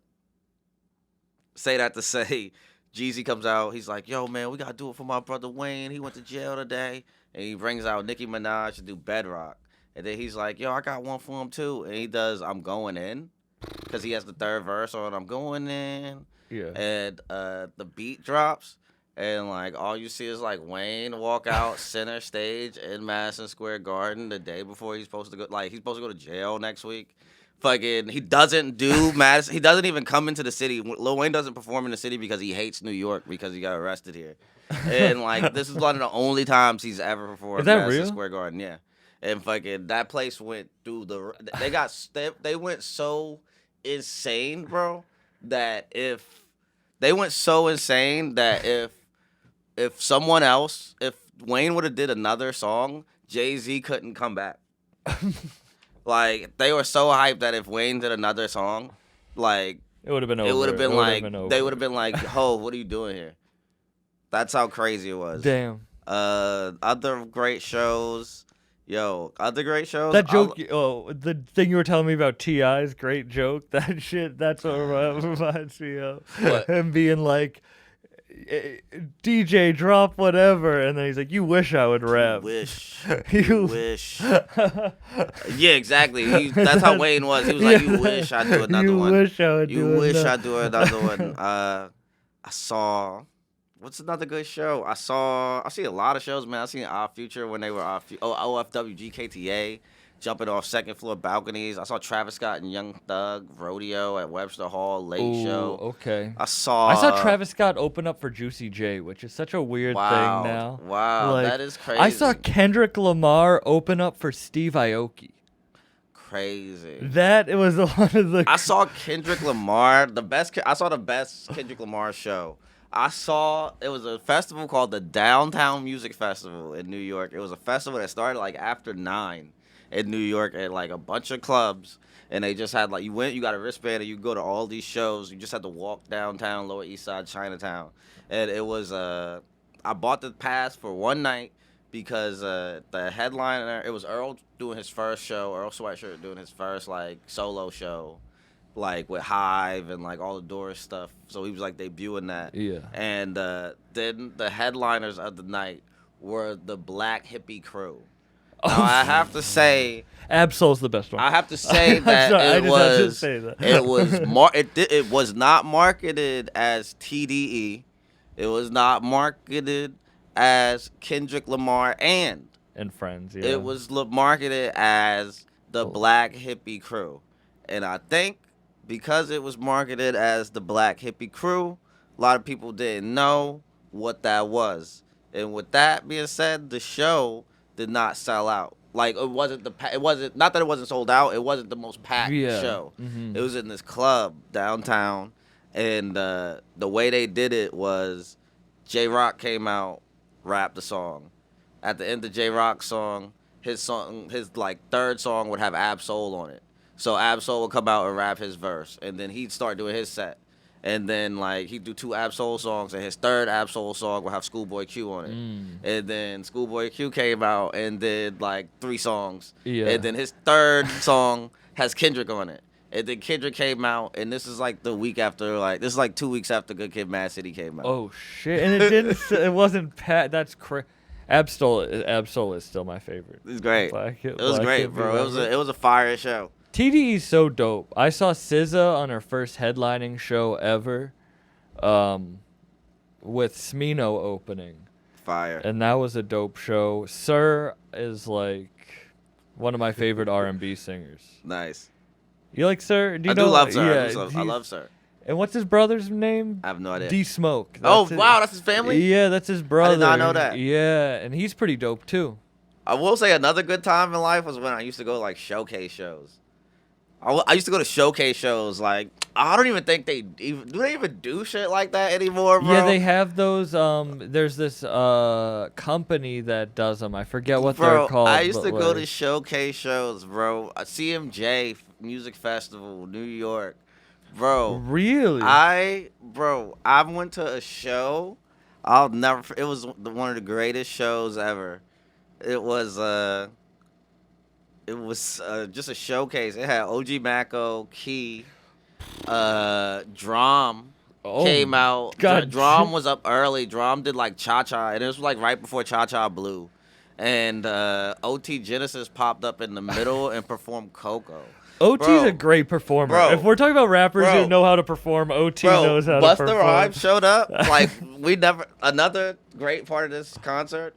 say that to say, Jeezy comes out. He's like, "Yo, man, we gotta do it for my brother Wayne. He went to jail today," and he brings out Nicki Minaj to do Bedrock. And then he's like, yo, I got one for him too. And he does I'm Going In, because he has the third verse on I'm Going In. Yeah. And the beat drops, and like all you see is like Wayne walk out center stage in Madison Square Garden the day before he's supposed to go. Like, he's supposed to go to jail next week. Fucking, he doesn't do Madison. He doesn't even come into the city. Lil Wayne doesn't perform in the city because he hates New York because he got arrested here. And like, this is one of the only times he's ever performed Is that in Madison real? Square Garden. Yeah. And fucking that place went through they went so insane, bro, that if if someone else, if Wayne would have did another song, Jay-Z couldn't come back. Like, they were so hyped that if Wayne did another song, like, It would have been over. it would have been like, over. they would have been like, "Ho, what are you doing here?" That's how crazy it was. Damn. Other great shows. Other great shows. That joke, the thing you were telling me about T.I.'s great joke, that shit, that's what reminds me of. What? Him being like, DJ, drop whatever. And then he's like, you wish I would rap. Wish. You- wish. Yeah, exactly. That's how Wayne was. He was like, "You wish I'd do another one. You wish I would You do wish another-" I'd do another one." I saw. What's another good show? I see a lot of shows, man. I seen Our Future when they were OFW GKTA, jumping off second floor balconies. I saw Travis Scott and Young Thug rodeo at Webster Hall Late Ooh, Show. okay. I saw Travis Scott open up for Juicy J, which is such a weird Wow, thing now. wow, Like, that is crazy. I saw Kendrick Lamar open up for Steve Aoki. crazy. That was one of the. I saw Kendrick Lamar, I saw the best Kendrick Lamar show. It was a festival called the Downtown Music Festival in New York. It was a festival that started like after 9 in New York at like a bunch of clubs. And they just had like, you got a wristband and you go to all these shows. You just had to walk downtown, Lower East Side, Chinatown. And it was, I bought the pass for one night because the headliner, it was Earl doing his first show, Earl Sweatshirt doing his first like solo show. Like with Hive and like all the Doors stuff, so he was like debuting that. Yeah. And then the headliners of the night were the Black Hippie Crew. Now I have to say, Absol's the best one. I have to say that sorry, I it just had to was say that. it was not marketed as TDE. It was not marketed as Kendrick Lamar and Friends, yeah. it was marketed as the Black Hippie Crew. And I think because it was marketed as the Black Hippie Crew, a lot of people didn't know what that was. And with that being said, the show did not sell out. Like it wasn't not that it wasn't sold out. It wasn't the most packed show. Mhm. It was in this club downtown, and the way they did it was, J Rock came out, rapped the song. At the end of J Rock's song, his like third song would have Ab Soul on it. So Ab Soul would come out and rap his verse, and then he'd start doing his set. And then like he'd do 2 Ab Soul songs, and his third Ab Soul song would have Schoolboy Q on it. And then Schoolboy Q came out and did like 3 songs. Yeah. And then his third song has Kendrick on it. And then Kendrick came out, and this is like the week after, like this is like 2 weeks after Good Kid, Mad City came out. Oh shit! And it didn't. It wasn't Pat. That's crazy. Ab Soul is still my favorite. It was great. It was great, bro. It was a fire show. TDE is so dope. I saw SZA on her first headlining show ever, with Smino opening, Fire. and that was a dope show. Sir is like one of my favorite R&B singers. Nice. You like Sir? Do you I know? do love Sir. Yeah, I love Sir. And what's his brother's name? I have no idea. D Smoke. Oh, wow, that's his family? Yeah, that's his brother. not know that. Yeah, and he's pretty dope too. I will say another good time in life was when I used to go to like showcase shows. I used to go to showcase shows. Like, I don't even think they even do shit like that anymore, bro. Yeah, they have those. There's this company that does them. I forget what they're called. I used to go to like- showcase shows, bro. CMJ Music Festival, New York, bro. Really? I went to a show. It was one of the greatest shows ever. It was just a showcase. It had OG Mako, Key, Drum came out. God. Drum was up early. Drum did like Cha Cha, and it was like right before Cha Cha Blue. And OT Genesis popped up in the middle and performed Coco. OT's Bro. a great performer. Bro. If we're talking about rappers Bro. who know how to perform, OT Bro, knows how to Busta perform. Rhymes showed up. Like another great part of this concert.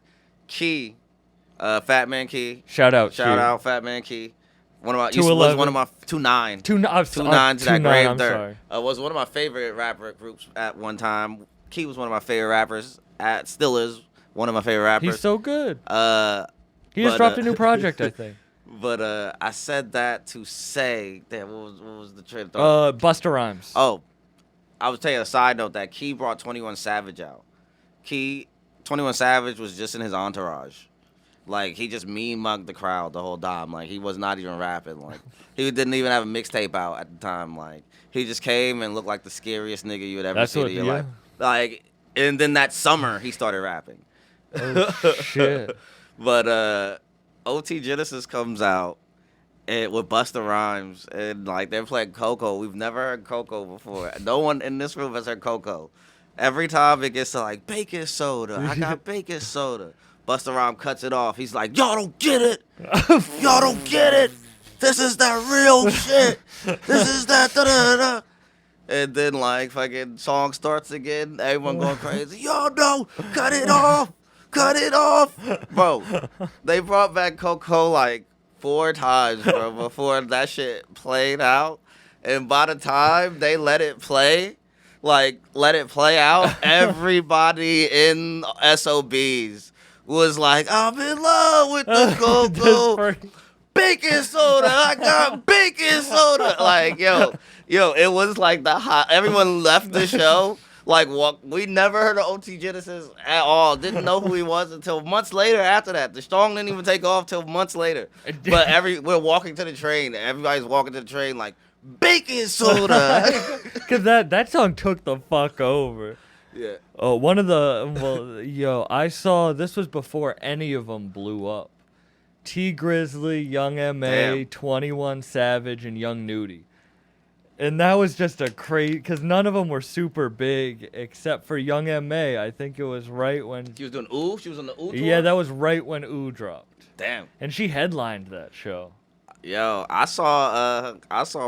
Key, Fat Man Key. Shout out, Shout out, Fat Man Key. Was 211. one of my 2-9. 2-9 to that grave dirt. Sorry. Was one of my favorite rapper groups at one time. Key was one of my favorite rappers. Still is one of my favorite rappers. He's so good. He but, just dropped a new project, I think. But I said that to say that what was the train of thought? Busta Rhymes. Oh, I was telling you a side note that Key brought 21 Savage out. Key 21 Savage was just in his entourage. Like, he just mean mugged the crowd the whole time. Like, he was not even rapping. Like, he didn't even have a mixtape out at the time. Like, he just came and looked like the scariest nigga you would ever see in your life. Like, and then that summer, he started rapping. Oh, shit. But OT Genesis comes out with Busta Rhymes, and, like, they're playing Coco. We've never heard Coco before. No one in this room has heard Coco. Every time it gets to, like, baking soda, I got baking soda. Busta Rhymes cuts it off. He's like, y'all don't get it. Y'all don't get it. This is that real shit. This is that da-da-da. And then, like, fucking song starts again. Everyone going crazy. Y'all know. Cut it off. Cut it off. Bro, they brought back Coco, like, 4 times, bro, before that shit played out. And by the time they let it play out, everybody in SOBs was like, I'm in love with the Coco. Baking soda, I got baking soda. Like, yo, it was like the hot. Everyone left the show. Like, we never heard of OT Genesis at all. Didn't know who he was until months later after that. The song didn't even take off till months later. But we're walking to the train. Everybody's walking to the train like, baking soda. Because that song took the fuck over. Yeah. Oh, I saw, this was before any of them blew up. T Grizzly, Young M.A., Damn. 21 Savage, and Young Nudie. And that was just a crazy, because none of them were super big, except for Young M.A. I think it was right when... She was doing Ooh? She was on the Ooh tour? Yeah, that was right when Ooh dropped. Damn. And she headlined that show. Yo, I saw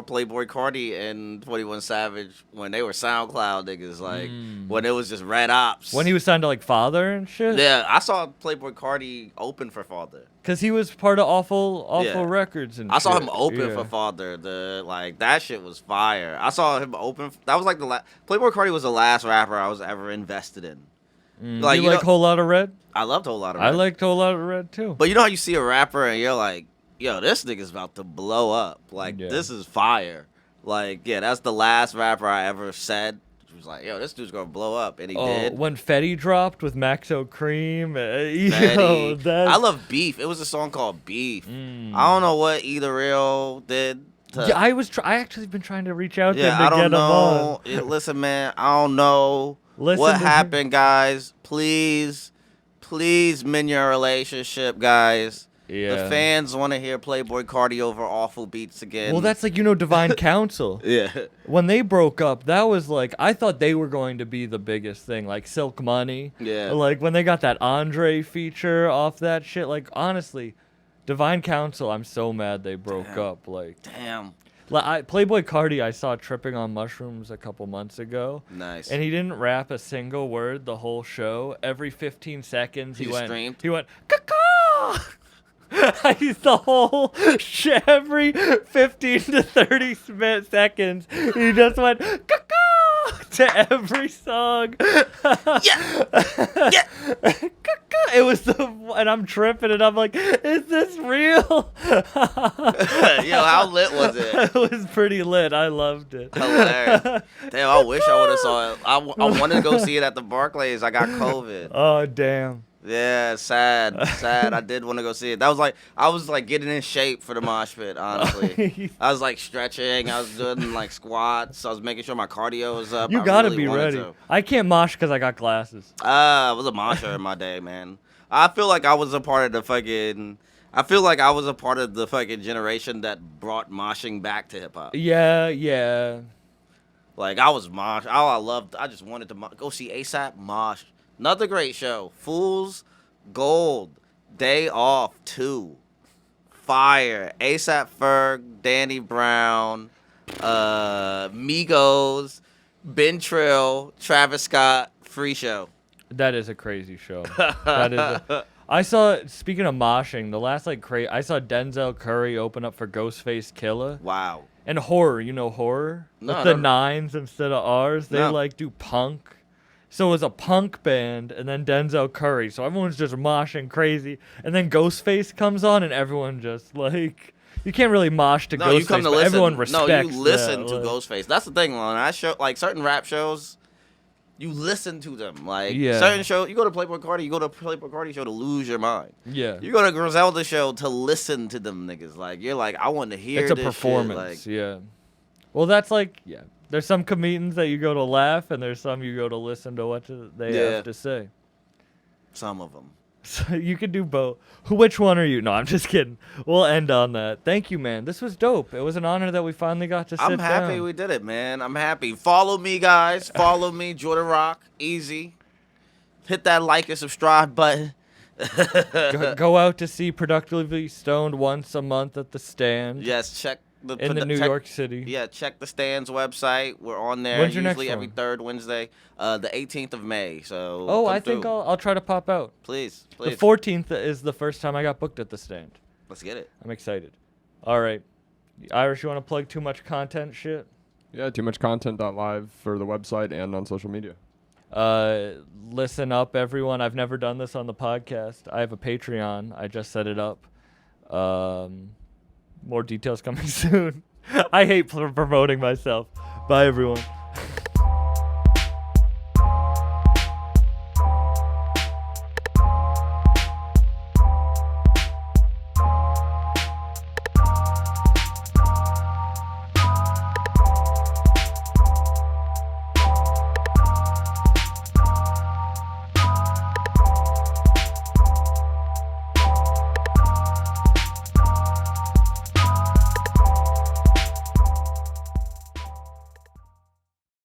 Playboy Cardi and 21 Savage when they were SoundCloud niggas, like, when it was just Red Ops. When he was signed to, like, Father and shit? Yeah, I saw Playboy Cardi open for Father. Because he was part of Awful Records and I saw shit. him open Yeah. for Father. That shit was fire. I saw him open. That was like Playboy Cardi was the last rapper I was ever invested in. Like, you like Whole Lotta Red? I loved Whole Lotta Red. I liked Whole Lotta Red, too. But you know how you see a rapper and you're like, yo, this nigga's about to blow up. Like, this is fire. Like, yeah, that's the last rapper I ever said. It was like, yo, this dude's gonna blow up. And he did. When Fetty dropped with Maxo Cream. Fetty. I love Beef. It was a song called Beef. I don't know what Either Real did. Yeah, I actually been trying to reach out to him to I don't get him know. on. Listen, man, I don't know what happened, guys. Please mend your relationship, guys. Yeah. The fans want to hear Playboy Cardi over awful beats again. Well, that's like, Divine Council. Yeah. When they broke up, that was like, I thought they were going to be the biggest thing, like Silk Money. Yeah. Like when they got that Andre feature off that shit, like honestly, Divine Council, I'm so mad they broke up. Like, damn. Like Playboy Cardi, I saw tripping on mushrooms a couple months ago. Nice. And he didn't rap a single word the whole show. Every 15 seconds he went, caw. The whole shit, every 15 to 30 seconds, he just went caw to every song. Yeah. It was and I'm tripping, and I'm like, is this real? Yo, how lit was it? It was pretty lit. I loved it. Hilarious. Damn, I wish I would have saw it. I wanted to go see it at the Barclays. I got COVID. Oh, damn. Yeah, sad. I did want to go see it. I was getting in shape for the mosh pit, honestly. I was like stretching. I was doing like squats. I was making sure my cardio was up. You gotta be ready. I can't mosh because I got glasses. I was a mosher in my day, man. I feel like I was a part of the fucking generation that brought moshing back to hip hop. Yeah. Like, I was mosh. I just wanted to go see ASAP mosh. Another great show. Fool's Gold. Day Off 2. Fire. ASAP Ferg, Danny Brown, Migos, Ben Trill, Travis Scott. Free show. That is a crazy show. I saw, speaking of moshing, the last I saw Denzel Curry open up for Ghostface Killah. Wow. And Horror, Horror? No, With the nines instead of R's. They do punk. So it was a punk band, and then Denzel Curry. So everyone's just moshing crazy. And then Ghostface comes on, and everyone just, you can't really mosh to Ghostface, you come to but listen. everyone respects No, you listen to that. Ghostface. That's the thing, man. I show, certain rap shows, You listen to them. Like, Yeah. certain show, you go to Playboy Cardi, you go to Playboy Cardi show to lose your mind. Yeah. You go to Griselda show to listen to them niggas. Like, you're like, I want to hear It's a this performance. shit. Like, Yeah. Well, that's like, yeah. There's some comedians that you go to laugh, and there's some you go to listen to what they Yeah. have to say. some of them. So you could do both. Which one are you? No, I'm just kidding. We'll end on that. Thank you, man. This was dope. It was an honor that we finally got to sit I'm happy down. we did it, man. I'm happy. Follow me, guys. Follow me, Jordan Rock. Easy. Hit that like and subscribe button. Go out to see Productively Stoned once a month at the Stand Yes, check in the New York City. Yeah, check the Stand's website. We're on there When's your next usually every one? third Wednesday. The 18th of May. So Oh, come I think through. I'll try to pop out. Please. The 14th is the first time I got booked at the Stand. Let's get it. I'm excited. All right. Irish, you want to plug too much content shit? Yeah, too much content.live for the website and on social media. Listen up, everyone. I've never done this on the podcast. I have a Patreon. I just set it up. More details coming soon. I hate promoting myself. Bye, everyone.